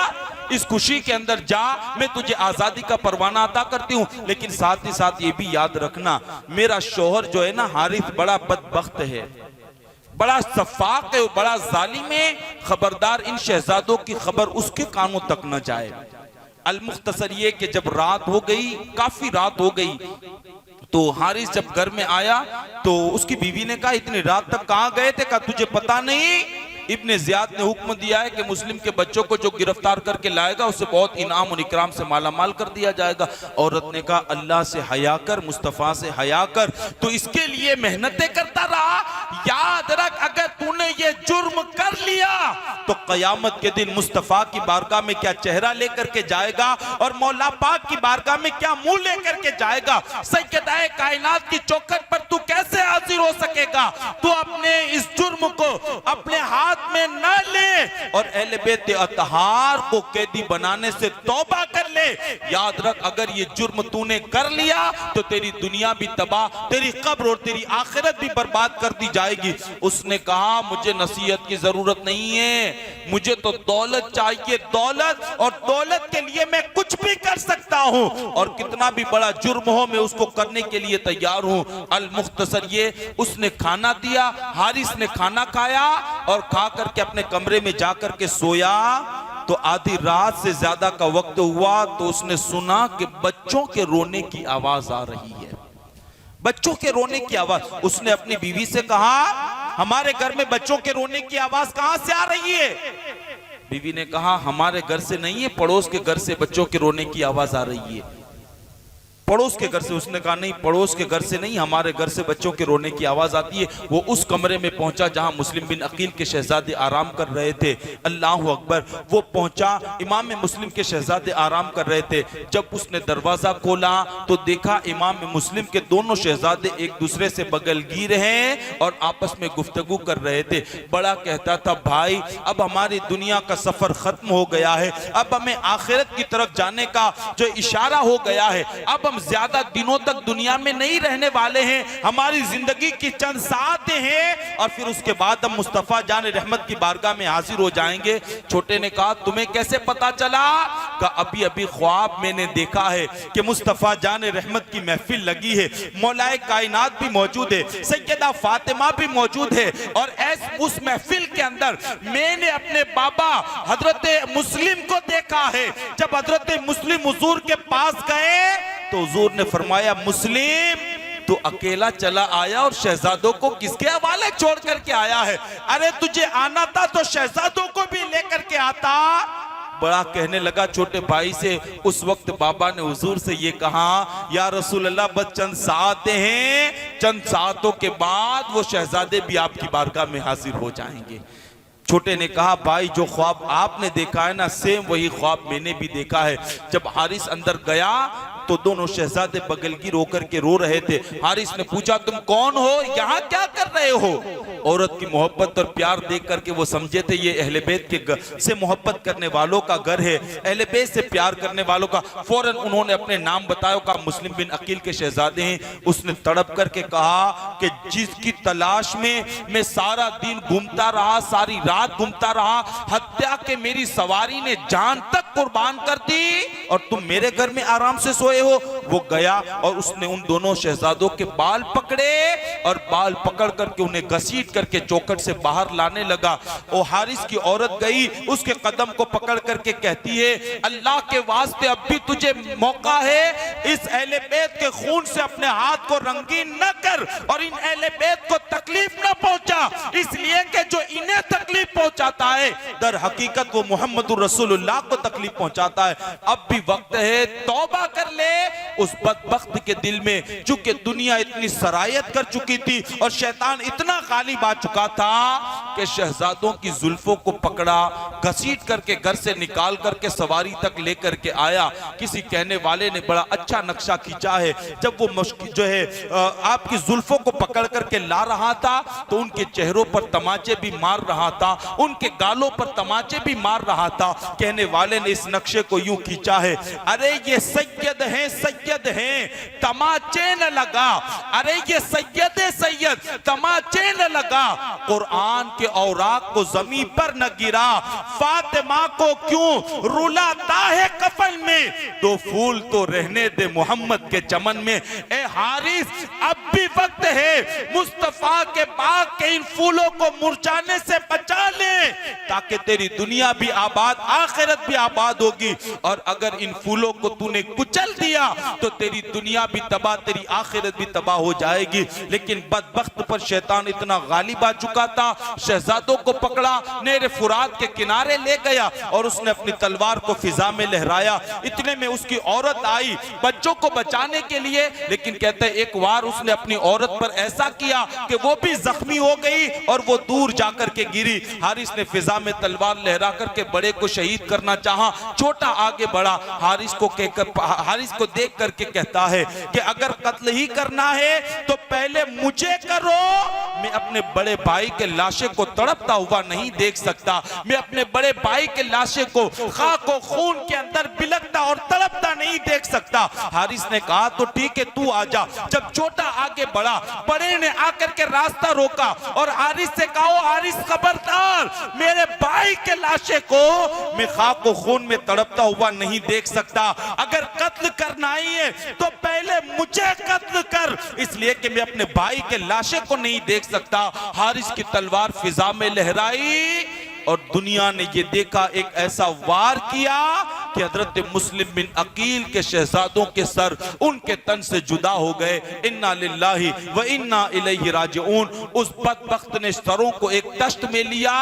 A: इस खुशी के अंदर जा, मैं तुझे आजादी का परवाना अता करती हूँ। लेकिन साथ ही साथ ये भी याद रखना, मेरा शौहर जो है ना हारिस बड़ा बदबख्त है, बड़ा सफाक है, बड़ा जालिम है, खबरदार इन शहजादों की खबर उसके कानों तक न जाए। अल-मुख्तसर ये कि जब रात हो गई, काफी रात हो गई, तो हारिस जब घर में आया तो उसकी बीवी ने कहा इतनी रात तक कहाँ गए थे? कहा तुझे पता नहीं, इब्ने ज़ियाद ने हुक्म दिया है कि मुस्लिम के बच्चों को जो गिरफ्तार करके लाएगा उसे बहुत इनाम और इकराम से मालामाल कर दिया जाएगा। औरत ने कहा अल्लाह से हया कर, मुस्तफ़ा से हया कर, तो इसके लिए मेहनतें करता रहा। याद रख, अगर तूने ये जुर्म कर लिया तो कयामत के दिन मुस्तफ़ा की बारगाह में क्या चेहरा लेकर के जाएगा और मौला पाक की बारगाह में क्या मुंह लेकर के जाएगा। सैयदाए कायनात की चौखट पर तू कैसे हाजिर हो सकेगा? तू अपने इस जुर्म को अपने हाथ में न ले और अहले बैत अतहार को कैदी बनाने से तौबा कर ले। याद रख, अगर ये जुर्म तूने कर लिया तो तेरी दुनिया भी तबाह, तेरी कब्र और तेरी आखिरत भी बर्बाद कर दी जाएगी। उसने कहा मुझे नसीहत की जरूरत नहीं है, मुझे तो दौलत चाहिए, दौलत, और दौलत के लिए मैं कुछ भी कर सकता हूं और कितना भी बड़ा जुर्म हो मैं उसको करने के लिए तैयार हूं। अल-मुख्तसर ये, उसने खाना दिया, हारिस ने खाना खाया और खा करके अपने कमरे में जाकर के सोया। तो आधी रात से ज्यादा का वक्त हुआ तो उसने सुना कि बच्चों के रोने की आवाज आ रही है, बच्चों के रोने की आवाज। उसने अपनी बीवी से कहा हमारे घर में बच्चों के रोने की आवाज कहां से आ रही है? बीवी ने कहा हमारे घर से नहीं है, पड़ोस के घर से बच्चों के रोने की आवाज आ रही है। पड़ोस के घर से? उसने कहा नहीं, पड़ोस के घर से नहीं, हमारे घर से बच्चों के रोने की आवाज आती है। वो उस कमरे में पहुंचा जहां मुस्लिम बिन अकील के शहजादे आराम कर रहे थे। अल्लाह अकबर, वो पहुंचा, इमाम मुस्लिम के शहजादे आराम कर रहे थे। जब उसने दरवाजा खोला तो देखा इमाम मुस्लिम के दोनों शहजादे एक दूसरे से बगलगीर हैं और आपस में गुफ्तगू कर रहे थे। बड़ा कहता था भाई अब हमारी दुनिया का सफर खत्म हो गया है, अब हमें आखिरत की तरफ जाने का जो इशारा हो गया है, अब हम ज्यादा दिनों तक दुनिया में नहीं रहने वाले हैं, हमारी जिंदगी की चंद सातें हैं और फिर उसके बाद हम मुस्तफा जान रहमत की बारगाह में हाजिर हो जाएंगे। छोटे ने कहा तुम्हें कैसे पता चला? कहा अभी अभी ख्वाब मैंने देखा है कि मुस्तफा जान रहमत की महफिल लगी है, मौलाए कायनात भी मौजूद है, सैयदा फातिमा भी मौजूद है और उस महफिल के अंदर मैंने अपने बाबा हजरत मुस्लिम को देखा है। जब हजरत मुस्लिम हुजूर के पास गए तो हुजूर ने फरमाया मुस्लिम तू अकेला चला आया और शहजादों को किसके हवाले छोड़ करके आया है? अरे तुझे आना था तो शहजादों को भी लेकर के आता। बड़ा कहने लगा छोटे भाई से। उस वक्त बाबा ने हुजूर से ये कहा या रसूल अल्लाह बस चंद सातें हैं, चंद सातों के बाद वो शहजादे भी आपकी बारगाह में हाजिर हो जाएंगे। छोटे ने कहा भाई जो ख्वाब आपने देखा है ना सेम वही ख्वाब मैंने भी देखा है। जब हारिस अंदर गया तो दोनों शहजादे बगलगीर होकर के रो रहे थे। हारिस ने पूछा तुम कौन हो, यहाँ क्या कर रहे हो? औरत की मोहब्बत और प्यार देख करके वो समझे थे ये अहले बैत के से मोहब्बत करने वालों का घर है, अहले बैत से प्यार करने वालों का। फौरन उन्होंने अपने नाम बताया, कहा मुस्लिम बिन अकील के शहजादे हैं। उसने तड़प करके कहा कि जिसकी तलाश में मैं सारा दिन घूमता रहा, सारी रात घूमता रहा, हत्या के मेरी सवारी ने जान तक कुर्बान कर दी और तुम मेरे घर में आराम से सोए हो। वो गया और उसने उन दोनों शहजादों के बाल पकड़े और बाल पकड़ करके उन्हें घसीट करके चौखट से बाहर लाने लगा। और हारिस की औरत गई, उसके कदम को पकड़ करके कहती है अल्लाह के वास्ते अब भी तुझे मौका है, इस अहले बैत के खून से अपने हाथ को रंगीन न कर और इन अहले बैत को तकलीफ न पहुंचा, इसलिए कि जो इन्हें तकलीफ पहुंचाता है दर हकीकत वो मोहम्मद रसूलुल्लाह को तकलीफ पहुंचाता है। अब भी वक्त है, तौबा कर ले उस बदबख्त के दिल में, चूंकि दुनिया इतनी सरायत कर चुकी थी और शैतान इतना गालिब आ चुका था कि शहजादों की जुल्फों को पकड़ा, घसीट करके घर से निकाल करके सवारी तक लेकर के आया। किसी कहने वाले ने बड़ा अच्छा नक्शा खींचा है, जब वो जो है आपकी जुल्फों को पकड़ करके ला रहा था तो उनके चेहरों पर तमाचे भी मार रहा था, उनके गालों पर तमाचे भी मार रहा था। कहने वाले ने इस नक्शे को यूं खींचा है, अरे ये सैयद है, सैयद सैयद हैं, तमाचे न लगा। अरे ये सैयद तमाचे न लगा, कुरान के औराक को जमीन पर न गिरा। फातिमा को क्यों रुलाता है कफन में, दो फूल तो रहने दे मोहम्मद के चमन में। ए हारिस, अब भी वक्त है, मुस्तफा के बाग के इन फूलों को मुरझाने से बचा ले, ताकि तेरी दुनिया भी आबाद, आखिरत भी आबाद होगी। और अगर इन फूलों को तूने कुचल दिया तो तेरी दुनिया भी तबाह, तेरी आखिरत भी तबाह हो जाएगी। लेकिन बदबख्त पर शैतान इतना गालिब आ चुका था, शहजादों को पकड़ा, नेरे फुरात के किनारे ले गया और उसने अपनी तलवार को फिजा में लहराया। इतने में उसकी औरत आई बच्चों को बचाने के लिए, लेकिन कहते हैं एक बार उसने अपनी औरत पर ऐसा किया कि वो भी जख्मी हो गई और वो दूर जाकर के गिरी। हारिस ने फिजा में तलवार लहरा करके बड़े को शहीद करना चाहा, छोटा आगे बढ़ा। हारिस को देख करके कहता है कि अगर कत्ल ही करना है तो पहले मुझे करो, मैं अपने बड़े भाई के लाशे को तड़पता हुआ नहीं देख सकता, मैं अपने बड़े भाई के लाशे को खाक और खून के अंदर बिलकता और तड़पता नहीं देख सकता। हारिस ने कहा तो ठीक है, तू आजा। जब छोटा आगे बढ़ा, बड़े ने आकर के रास्ता रोका और हारिस से कहा, हारिस खबरदार, मेरे भाई के लाशे को मैं खाक और खून में तड़पता हुआ नहीं देख सकता, अगर कत्ल करना ही है तो पहले मुझे कत्ल कर, इसलिए कि मैं अपने भाई के लाशे को नहीं देख सकता। हारिस की तलवार फिजा में लहराई और दुनिया ने ये देखा, एक ऐसा वार किया कि हजरत मुस्लिम बिन अकील के शहजादों के सर उनके तन से जुदा हो गए। इन्ना लिल्लाहि व इन्ना इलैहि राजिऊन। उस बदबख्त ने सरों को एक तश्त में लिया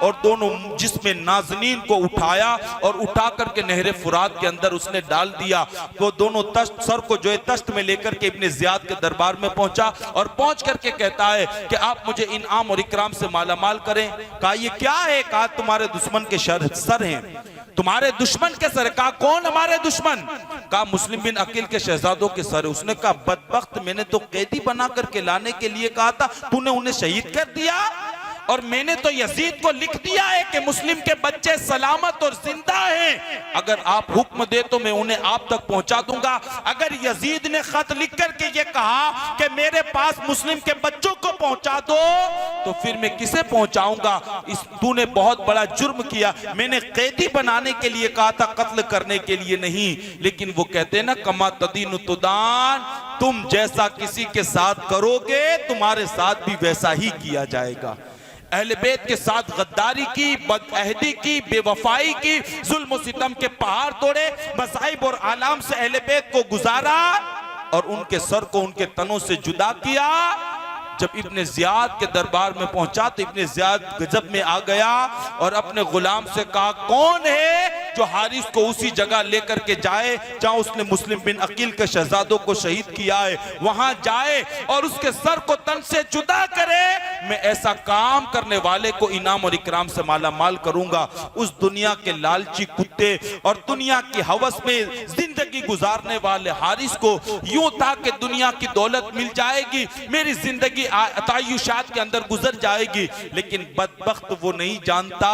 A: और दोनों जिस्म नाज़नीन को उठाया और उठा करके नहर फुरात के अंदर उसने डाल दिया। वो दोनों तश्त सर को जो है तश्त में लेकर के इब्ने ज़ियाद के दरबार में पहुंचा और पहुंच करके कहता है कि आप मुझे इनाम और इकराम से मालामाल करें। कहा ये क्या है? कहा तुम्हारे दुश्मन के सर हैं, तुम्हारे दुश्मन के सर। कहा कौन हमारे दुश्मन? कहा मुस्लिम बिन अकील के शहजादों के सर। उसने कहा बदबख्त, मैंने तो कैदी बना करके लाने के लिए कहा था, तूने उन्हें शहीद कर दिया। और मैंने तो यजीद को लिख दिया है कि मुस्लिम के बच्चे सलामत और जिंदा हैं, अगर आप हुक्म दे तो मैं उन्हें आप तक पहुंचा दूंगा। अगर यजीद ने खत लिख करके ये कहा कि मेरे पास मुस्लिम के बच्चों को पहुंचा दो, तो फिर मैं किसे पहुंचाऊंगा? इस तूने बहुत बड़ा जुर्म किया। मैंने कैदी बनाने के लिए कहा था, कत्ल करने के लिए नहीं। लेकिन वो कहते हैं ना, कमा तदीन तुदान, तुम जैसा किसी के साथ करोगे तुम्हारे साथ भी वैसा ही किया जाएगा। अहले बैत के साथ गद्दारी की, बदअहदी की, बेवफाई की, जुल्म सितम के पहाड़ तोड़े, मसाइब और आलाम से अहले बैत को गुजारा और उनके सर को उनके तनों से जुदा किया। जब इब्ने ज़ियाद के दरबार में पहुंचा तो इब्ने ज़ियाद गजब में आ गया और अपने गुलाम से कहा, कौन है जो हारिस को उसी जगह लेकर के जाए जहां उसने मुस्लिम बिन अकील के शहजादों को शहीद किया है, वहां जाए और उसके सर को तन से जुदा करे। मैं ऐसा काम करने वाले को इनाम और इकराम से माला माल करूंगा। उस दुनिया के लालची कुत्ते और दुनिया की हवस में जिंदगी गुजारने वाले हारिस को यूं था कि दुनिया की दौलत मिल जाएगी, मेरी जिंदगी तायुशात के अंदर गुजर जाएगी। लेकिन बदबख्त वो नहीं जानता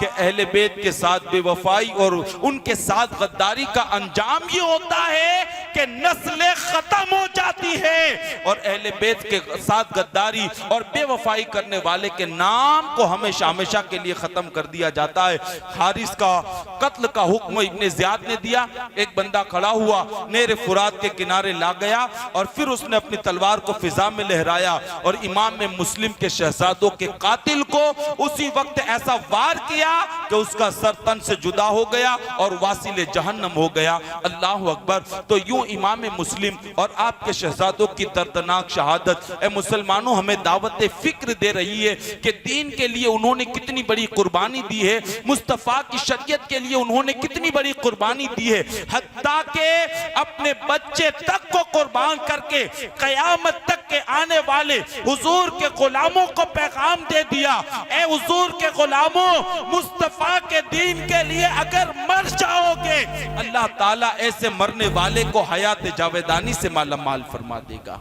A: कि अहले बैत के साथ बेवफाई और उनके साथ गद्दारी का अंजाम ये होता है कि नस्लें खत्म हो जाती है और अहले बैत के साथ गद्दारी और बेवफाई करने वाले के नाम को हमेशा हमेशा के लिए खत्म कर दिया जाता है। हारिस का कत्ल का हुक्म इब्ने ज़ियाद ने दिया। एक बंदा खड़ा हुआ, नेरे फुरात के किनारे ला गया और फिर उसने अपनी तलवार को फिजा में लहराया और इमाम में मुस्लिम के शहजादों के कातिल को उसी वक्त ऐसा वार किया कि उसका सर तन से जुदा हो गया और वासिले जहन्नम हो गया। अल्लाह अकबर। तो यूं इमाम मुस्लिम और आपके शहजादों की दर्दनाक शहादत ए मुसलमानों हमें दावत फिक्र दे रही है कि दीन के लिए उन्होंने कितनी बड़ी कुर्बानी दी है, मुस्तफा की शरीयत के लिए उन्होंने कितनी बड़ी कुर्बानी दी है, हत्ता के अपने बच्चे तक को कुर्बान करके कयामत तक के आने वाले हुजूर के गुलामों को पैगाम दे दिया। ए हुजूर के गुलामों, मुस्तफा के दीन के लिए अगर मर जाओगे, अल्लाह ताला ऐसे मरने वाले को हयात जावेदानी से माला माल फरमा देगा।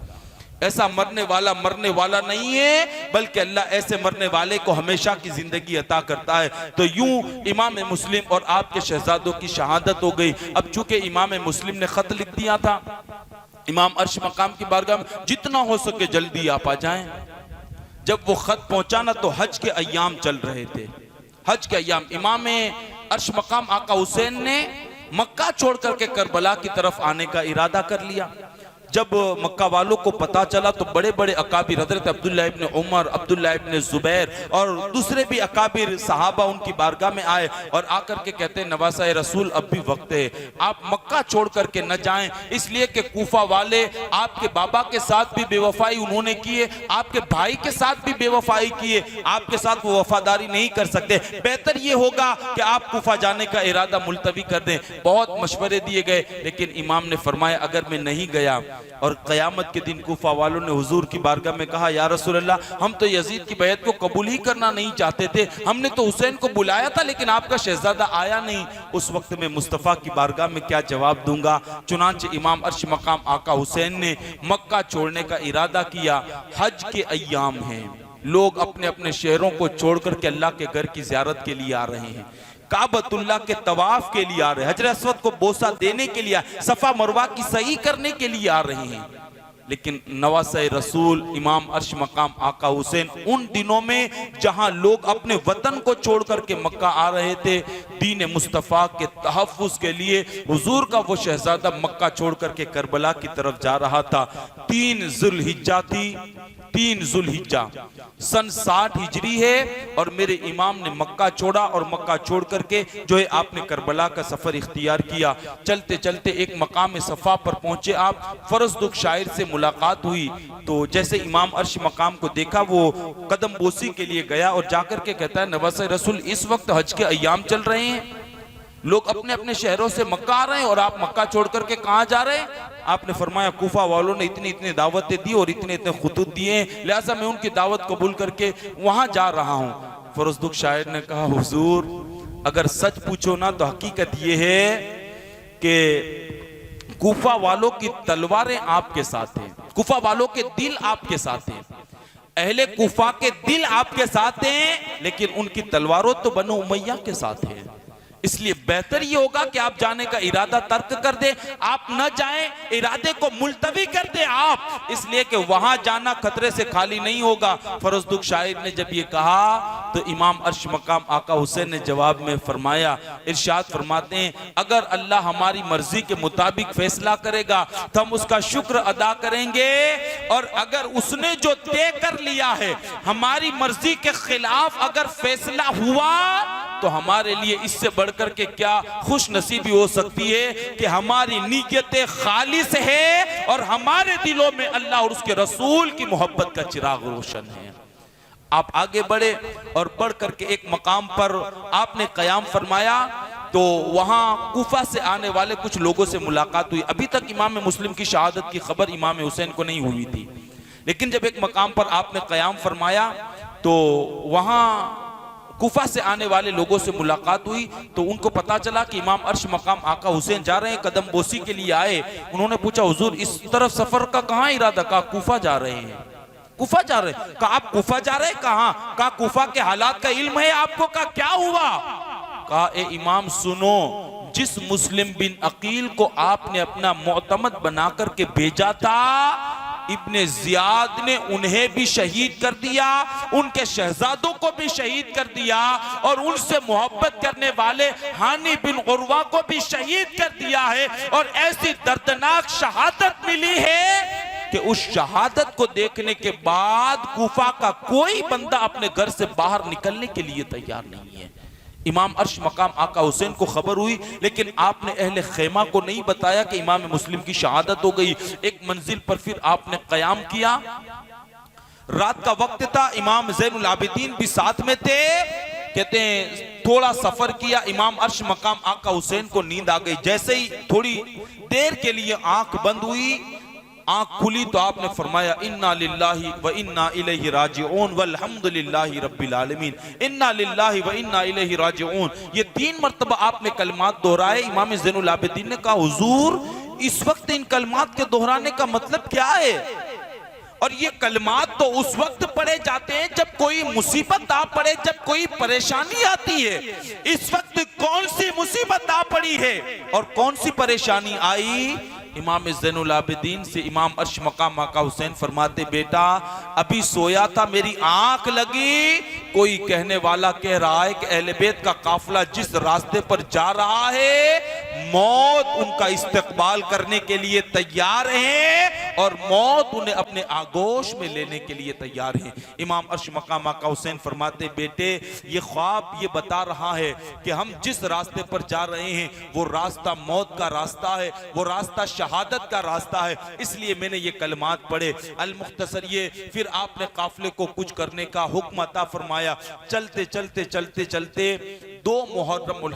A: ऐसा मरने वाला नहीं है, बल्कि अल्लाह ऐसे मरने वाले को हमेशा की जिंदगी अता करता है। तो यूं इमाम मुस्लिम और आपके शहजादों की शहादत हो गई। अब चूंकि इमाम मुस्लिम ने खत लिख दिया था इमाम अर्श मकाम की बारगाह में, जितना हो सके जल्दी आप आ जाएं। जब वो खत पहुंचा ना तो हज के अय्याम चल रहे थे। हज के अय्याम इमाम अर्श मकाम आका हुसैन ने मक्का छोड़ करके करबला की तरफ आने का इरादा कर लिया। जब मक्का वालों को पता चला तो बड़े बड़े अकाबिर हजरत अब्दुल्ला इब्न उमर, अब्दुल्ला इब्न जुबैर और दूसरे भी अकाबिर सहाबा उनकी बारगाह में आए और आकर के कहते हैं नवासा रसूल अब भी वक्त है, आप मक्का छोड़ करके न जाएं, इसलिए कि कूफा वाले आपके बाबा के साथ भी बेवफाई उन्होंने किए, आपके भाई के साथ भी बेवफाई किए, आपके साथ वो वफादारी नहीं कर सकते, बेहतर ये होगा कि आप कूफा जाने का इरादा मुलतवी कर दें। बहुत मशवरे दिए गए, लेकिन इमाम ने फरमाया अगर मैं नहीं गया और क़यामत के दिन कूफा वालों ने हुजूर की बारगाह में कहा या रसूल अल्लाह हम तो यजीद की बैत को कबूल ही करना नहीं चाहते थे, हमने तो हुसैन को बुलाया था लेकिन आपका शहजादा आया नहीं, उस वक्त में मुस्तफ़ा की बारगाह में क्या जवाब दूंगा। चुनांचे इमाम अर्श मकाम आका हुसैन ने मक्का छोड़ने का इरादा किया। हज के अय्याम हैं, लोग अपने अपने शहरों को छोड़ करके अल्लाह के घर की ज़ियारत के लिए आ रहे हैं, काबतुल्लाह के तवाफ के लिए आ रहे हैं, हजर अस्वद को बोसा देने के लिए, सफा मरवा की सही करने के लिए आ रहे हैं। लेकिन नवासे रसूल इमाम अर्श मकाम आका हुसैन उन दिनों में जहां लोग अपने वतन को छोड़ करके मक्का आ रहे थे, दीन मुस्तफ़ा के तहफ़्फ़ुज़ के लिए हुजूर का वो शहजादा मक्का छोड़ करके करबला की तरफ जा रहा था। 3 ज़ुल्हिज्जा थी, 3 ज़ुल्हिज्जा सन 60 हिजरी है और मेरे इमाम ने मक्का छोड़ा और मक्का छोड़ करके जो है आपने करबला का सफर इख्तियार किया। चलते चलते एक मकाम सफा पर पहुंचे आप, फरजदुक शायर से मुलाकात हुई तो जैसे इमाम अर्श मकाम को देखा वो कदम बोसी के लिए गया और जाकर के कहता है नवासे रसूल इस वक्त हज के अय्याम चल रहे हैं, लोग अपने अपने शहरों से मक्का आ रहे हैं और आप मक्का छोड़ करके कहाँ जा रहे हैं। आपने फरमाया कूफा वालों ने इतनी इतनी दावतें दी और इतने इतने खुतूत दिए, लिहाजा मैं उनकी दावत कबूल करके वहां जा रहा हूं। फरजदुक शायर ने कहा हुजूर अगर सच पूछो ना तो हकीकत यह है कि कूफा वालों की तलवारें आपके साथ हैं, कूफा वालों के दिल आपके साथ हैं, अहले कूफा के दिल आपके साथ हैं, लेकिन उनकी तलवारों तो बनो उमैया के साथ है। इसलिए बेहतर ये होगा कि आप जाने का इरादा तर्क कर दे, आप न जाएं, इरादे को मुलतवी कर दे आप, इसलिए कि वहां जाना खतरे से खाली नहीं होगा। फरजदुक शायर ने जब ये कहा तो इमाम अर्श मकाम आका हुसैन ने जवाब में फरमाया, इरशाद फरमाते हैं अगर अल्लाह हमारी मर्जी के मुताबिक फैसला करेगा तो हम उसका शुक्र अदा करेंगे, और अगर उसने जो तय कर लिया है हमारी मर्जी के खिलाफ अगर फैसला हुआ तो हमारे लिए इससे बढ़कर के क्या खुश नसीबी हो सकती है कि हमारी नीयतें खालिस है और हमारे दिलों में अल्लाह और उसके रसूल की मोहब्बत का चिराग रोशन है। आप आगे बढ़े और बढ़ करके एक मकाम पर आपने क़याम फरमाया तो वहां कूफा से आने वाले कुछ लोगों से मुलाकात हुई। अभी तक इमाम मुस्लिम की शहादत की खबर इमाम हुसैन को नहीं हुई थी, लेकिन जब एक मकाम पर आपने क़याम फरमाया तो वहां कूफा से आने वाले लोगों से मुलाकात हुई तो उनको पता चला कि इमाम अर्श मकाम आका हुसैन जा रहे हैं, कदम बोसी के लिए आए। उन्होंने पूछा हुजूर इस तरफ सफर का कहाँ इरादा? कहा कूफा जा रहे हैं। कूफा जा रहे हैं? कहा आप कूफा जा रहे हैं? कहाँ? कहा कूफा के हालात का इल्म है आपको? कहा क्या हुआ? कहा ए इमाम सुनो, जिस मुस्लिम बिन अकील को आपने अपना मोतमद बना करके भेजा था इब्ने जियाद ने उन्हें भी शहीद कर दिया, उनके शहजादों को भी शहीद कर दिया और उनसे मोहब्बत करने वाले हानी बिन उर्वा को भी शहीद कर दिया है। और ऐसी दर्दनाक शहादत मिली है कि उस शहादत को देखने के बाद कूफा का कोई बंदा अपने घर से बाहर निकलने के लिए तैयार नहीं है। इमाम अर्श मकाम आका हुसैन को खबर हुई, लेकिन आपने अहले खेमा को नहीं बताया कि इमाम मुस्लिम की शहादत हो गई। एक मंजिल पर फिर आपने क़याम किया, रात का वक्त था, इमाम ज़ैनुल आबिदीन भी साथ में थे। कहते हैं थोड़ा सफर किया, इमाम अर्श मकाम आका हुसैन को नींद आ गई। जैसे ही थोड़ी देर के लिए आंख बंद हुई, आंख खुली तो आपने फरमाया इन्ना लिल्लाहि व इन्ना इलैहि राजिऊन वल्हम्दुलिल्लाहि रब्बिल आलमीन, इन्ना लिल्लाहि व इन्ना इलैहि राजिऊन। ये 3 मरतबा आपने कलमात दोहराए। इमाम ज़ैनुल आबिदीन ने कहा हुजूर इस वक्त इन कलमात के दोहराने का मतलब क्या है? और ये कलमात तो उस वक्त पढ़े जाते हैं जब कोई मुसीबत आ पड़े, जब कोई परेशानी आती है। इस वक्त कौन सी मुसीबत आ पड़ी है और कौन सी परेशानी आई? इमाम ज़ैनुल आबिदीन से इमाम अर्श मकाम आका हुसैन फरमाते, बेटा अभी सोया था, मेरी आंख लगी, कोई कहने वाला कह रहा है कि अहले बैत का काफिला जिस रास्ते पर जा रहा है, मौत उनका इस्तकबाल करने के लिए तैयार है और मौत उन्हें अपने आगोश में लेने के लिए तैयार है। इमाम अर्श मकाम आका हुसैन फरमाते, बेटे ये ख्वाब ये बता रहा है कि हम जिस रास्ते पर जा रहे हैं वो रास्ता मौत का रास्ता है, वो रास्ता शहादत का रास्ता है, इसलिए मैंने ये कलमात पढ़े। अल मुख्तसर ये फिर आपने काफिले को कुछ करने का हुक्म अता फरमाया। चलते चलते चलते चलते 2 मुहर्रमुल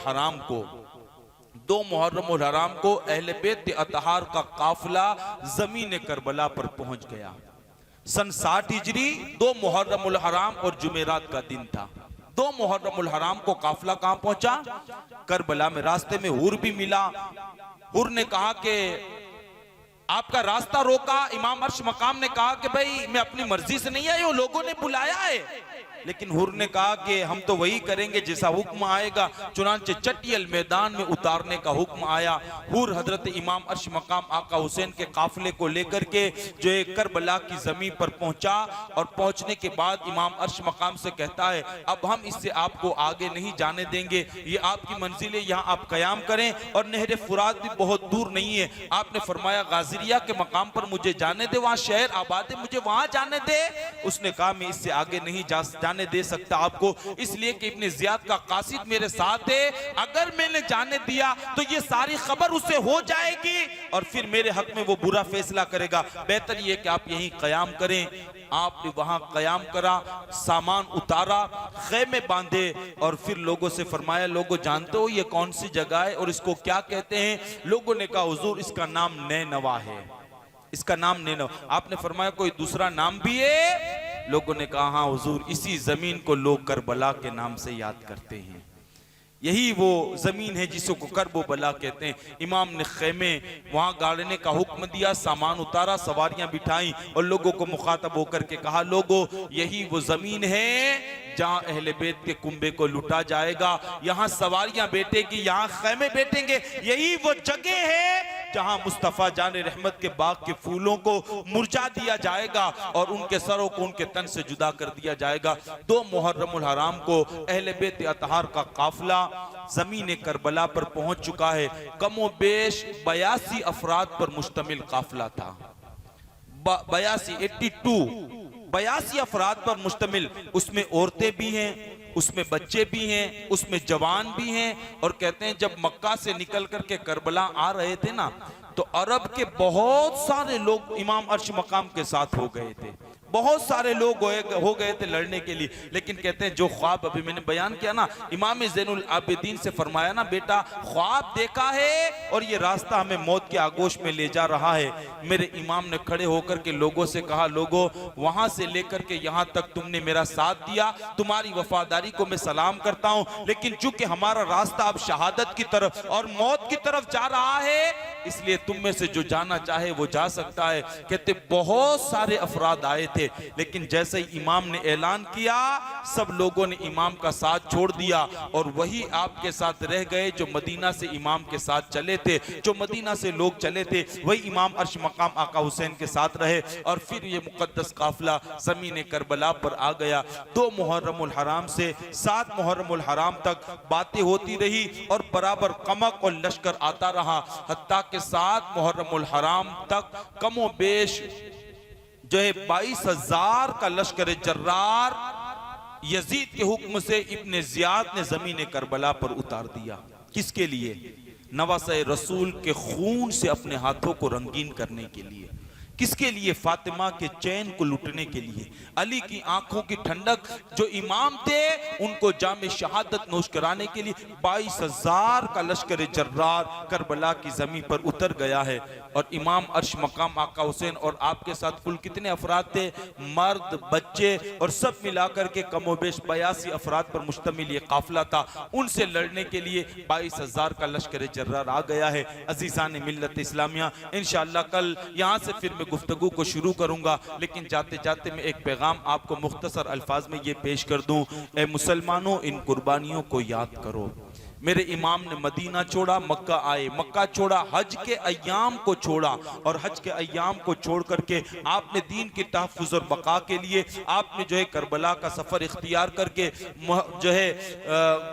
A: हराम को अहले बैत अतहार का काफिला जमीन करबला पर पहुंच गया। सन 60 हिजरी 2 मुहर्रमुल हराम और जुमेरात का दिन था। 2 मुहर्रमुल हराम को काफिला कहां पहुंचा? करबला में। रास्ते में हुर भी मिला। हुर ने कहा कि आपका रास्ता रोका। इमाम अर्श मकाम ने कहा कि भाई मैं अपनी मर्जी से नहीं आया हूं, लोगों ने बुलाया है। लेकिन हुर ने कहा कि हम तो वही करेंगे जैसा हुक्म आएगा। चुनांचे चटियल मैदान में उतारने का हुक्म आया। हुर हजरत इमाम अर्श मकाम आका हुसैन के काफिले को लेकर के जो है करबला की जमीन पर पहुंचा और पहुंचने के बाद इमाम अर्श मकाम से कहता है, अब हम इससे आपको आगे नहीं जाने देंगे, ये आपकी मंजिल है, यहाँ आप कयाम करें और नहर फुरात भी बहुत दूर नहीं है। आपने फरमाया गाजरिया के मकाम पर मुझे जाने दे, वहाँ शहर आबाद है, मुझे वहाँ जाने दे। उसने कहा मैं इससे आगे नहीं जाने दे सकता आपको, इसलिए कि इब्ने जियाद का कासिद मेरे साथ है। अगर मैंने जाने दिया तो ये सारी खबर उसे हो जाएगी और फिर मेरे हक में वो बुरा फैसला करेगा। बेहतर ये कि आप यहीं कयाम करें। आपने वहां कयाम करा, सामान उतारा, खेमे बांधे और फिर लोगों से फरमाया, लोगों जानते हो ये कौन सी जगह है और इसको क्या कहते हैं? लोगों ने कहा हुजूर इसका नाम नैनवा है, इसका नाम नैनवा। आपने फरमाया कोई दूसरा नाम भी है? लोगों ने कहा हाँ हुजूर, इसी जमीन को लोग करबला के नाम से याद करते हैं, यही वो जमीन है जिसको करबो बला कहते हैं। इमाम ने खेमे वहां गाड़ने का हुक्म दिया, सामान उतारा, सवारियां बिठाई और लोगों को मुखातब होकर के कहा, लोगों यही वो जमीन है जहां अहले बैत के कुंबे को लुटा जाएगा, यहाँ सवारियां बैठेगी, यहाँ खेमे बैठेंगे, यही वो जगह है जहां मुस्तफा जाने रहमत के बाग के फूलों को मुरझा दिया जाएगा और उनके सरों को उनके तन से जुदा कर दिया जाएगा। 2 मुहर्रमुल हराम को अहले बैत अतहार का काफिला जमीन करबला पर पहुंच चुका है। कमो बेश 82 अफराद पर मुश्तमिल काफिला था। 82 अफराद पर मुश्तमिल, उसमें औरतें भी हैं, उसमें बच्चे भी हैं, उसमें जवान भी हैं। और कहते हैं जब मक्का से निकल करके करबला आ रहे थे ना, तो अरब के बहुत सारे लोग इमाम अर्श मकाम के साथ हो गए थे, बहुत सारे लोग हो गए थे लड़ने के लिए। लेकिन कहते हैं जो ख्वाब अभी मैंने बयान किया ना, इमाम ज़ैनुल आबिदीन से फरमाया ना, बेटा ख्वाब देखा है और ये रास्ता हमें मौत के आगोश में ले जा रहा है। मेरे इमाम ने खड़े होकर के लोगों से कहा, लोगों वहां से लेकर के यहाँ तक तुमने मेरा साथ दिया, तुम्हारी वफादारी को मैं सलाम करता हूँ, लेकिन चूंकि हमारा रास्ता अब शहादत की तरफ और मौत की तरफ जा रहा है, इसलिए तुम में से जो जाना चाहे वो जा सकता है। कहते बहुत सारे अफराद आए थे, लेकिन जैसे ही इमाम ने ऐलान किया, सब लोगों ने इमाम का साथ छोड़ दिया और वही आपके साथ रह गए जो मदीना से इमाम के साथ चले थे, जो मदीना से लोग चले थे, वही इमाम अर्श मकाम आका हुसैन के साथ रहे। और फिर ये मुकद्दस काफिला जमीन करबला पर आ गया। 2 मुहर्रमुल हराम से 7 मुहर्रमुल हराम तक बातें होती रही और बराबर कमक और लश्कर आता रहा, हत्ता के 7 मुहर्रमुल हराम तक कमो बेश जो है 22,000 का लश्कर जर्रार यजीद के हुक्म से इब्ने जियाद ने जमीन करबला पर उतार दिया। किसके लिए? नवासे रसूल के खून से अपने हाथों को रंगीन करने के लिए। किसके लिए? फातिमा के चैन को लूटने के लिए। अली की आंखों की ठंडक, जो इमाम थे उनको जामे शहादत नोश कराने के लिए 22,000 का लश्कर जर्रार करबला की जमीन पर उतर गया है। और इमाम अर्श मकाम आका हुसैन और आपके साथ कुल कितने अफराद थे? मर्द, बच्चे और सब मिलाकर के कमोबेश 82 अफराद पर मुश्तमिल ये काफिला था। उनसे लड़ने के लिए 22,000 का लश्कर जर्रार आ गया है। अजीज़ान मिल्लत इस्लामिया, इंशाअल्लाह कल यहाँ से फिर मैं गुफ्तगू को शुरू करूंगा, लेकिन जाते जाते मैं एक पैगाम आपको मुख्तसर अल्फाज में ये पेश कर दूं। ए मुसलमानों, इन कुर्बानियों को याद करो। मेरे इमाम ने मदीना छोड़ा, मक्का आए, मक्का छोड़ा, हज के अय्याम को छोड़ा, और हज के अय्याम को छोड़ करके आपने दीन की तहफ़्फ़ुज़ और बका के लिए आपने जो है करबला का सफ़र इख्तियार करके जो है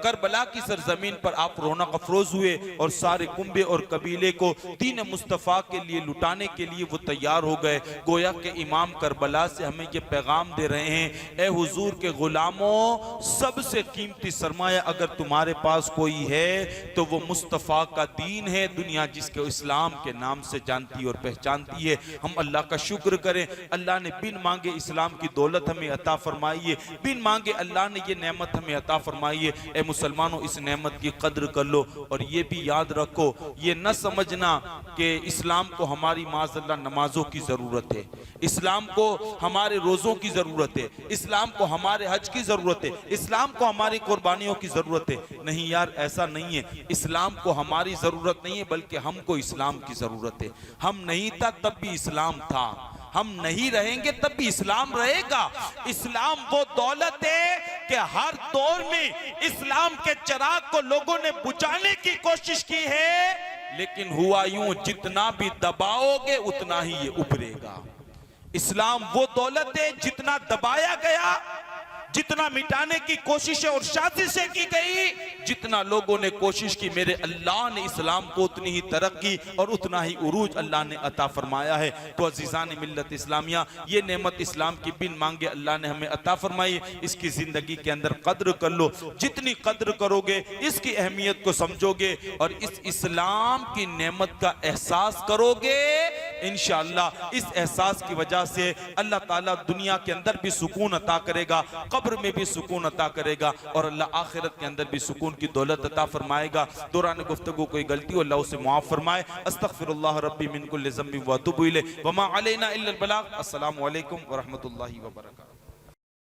A: करबला की सरजमीन पर आप रौनक अफरोज हुए, और सारे कुंबे और कबीले को दीन मुस्तफ़ा के लिए लुटाने के लिए वो तैयार हो गए। गोया के इमाम करबला से हमें ये पैगाम दे रहे हैं, ए हुजूर के गुलामों, सबसे कीमती सरमाया अगर तुम्हारे पास कोई है तो वो मुस्तफ़ा का दीन है। दुनिया जिसके इस्लाम के नाम से जानती और पहचानती है। हम अल्लाह का शुक्र करें, अल्लाह ने बिन मांगे इस्लाम की दौलत हमें अता फरमाई है, बिन मांगे अल्लाह ने ये नेमत हमें अता फरमाई है। ए मुसलमानों, इस नेमत की कद्र कर लो, और ये भी याद रखो, ये न समझना कि इस्लाम को हमारी माज़अल्लाह नमाजों की ज़रूरत है, इस्लाम को हमारे रोज़ों की ज़रूरत है, इस्लाम को हमारे हज की ज़रूरत है, इस्लाम को हमारी कुर्बानियों की ज़रूरत है। नहीं यार, ऐसा नहीं है। इस्लाम को हमारी ज़रूरत नहीं है, बल्कि हमको इस्लाम की ज़रूरत है। हम नहीं था तब भी इस्लाम था, हम नहीं रहेंगे तब भी इस्लाम रहेगा। इस्लाम वो दौलत है कि हर दौर में इस्लाम के चिराग को लोगों ने बुझाने की कोशिश की है, लेकिन हुआ यूं, जितना भी दबाओगे उतना ही ये उभरेगा। इस्लाम वो दौलत है, जितना दबाया गया, जितना मिटाने की कोशिशें और साजिशें की गई, जितना लोगों ने कोशिश की, मेरे अल्लाह ने इस्लाम को उतनी ही तरक्की और उतना ही उरूज अल्लाह ने अता फरमाया है। तो अजीज़ान मिल्लत इस्लामिया, ये नेमत इस्लाम की बिन मांगे अल्लाह ने हमें अता फरमाई। इसकी जिंदगी के अंदर कद्र कर लो। जितनी कद्र करोगे, इसकी अहमियत को समझोगे और इस इस्लाम की नेमत का एहसास करोगे, इंशाअल्लाह इस एहसास की वजह से अल्लाह ताला दुनिया के अंदर भी सुकून अता करेगा, कब्र में भी सुकून अता करेगा, और अल्लाह आखिरत के अंदर भी सुकून की दौलत अता फरमाएगा। दौरान गुफ्तगू कोई गलती हो अल्लाह उसे मुआफ़ फरमाए। अस्तगफिरुल्लाह रब्बी मिन कुल्लि ज़ंबिन व अतूबु इलैह व मा अलैना इल्लल बलाग। अस्सलामु अलैकुम व रहमतुल्लाहि व बरकातहू।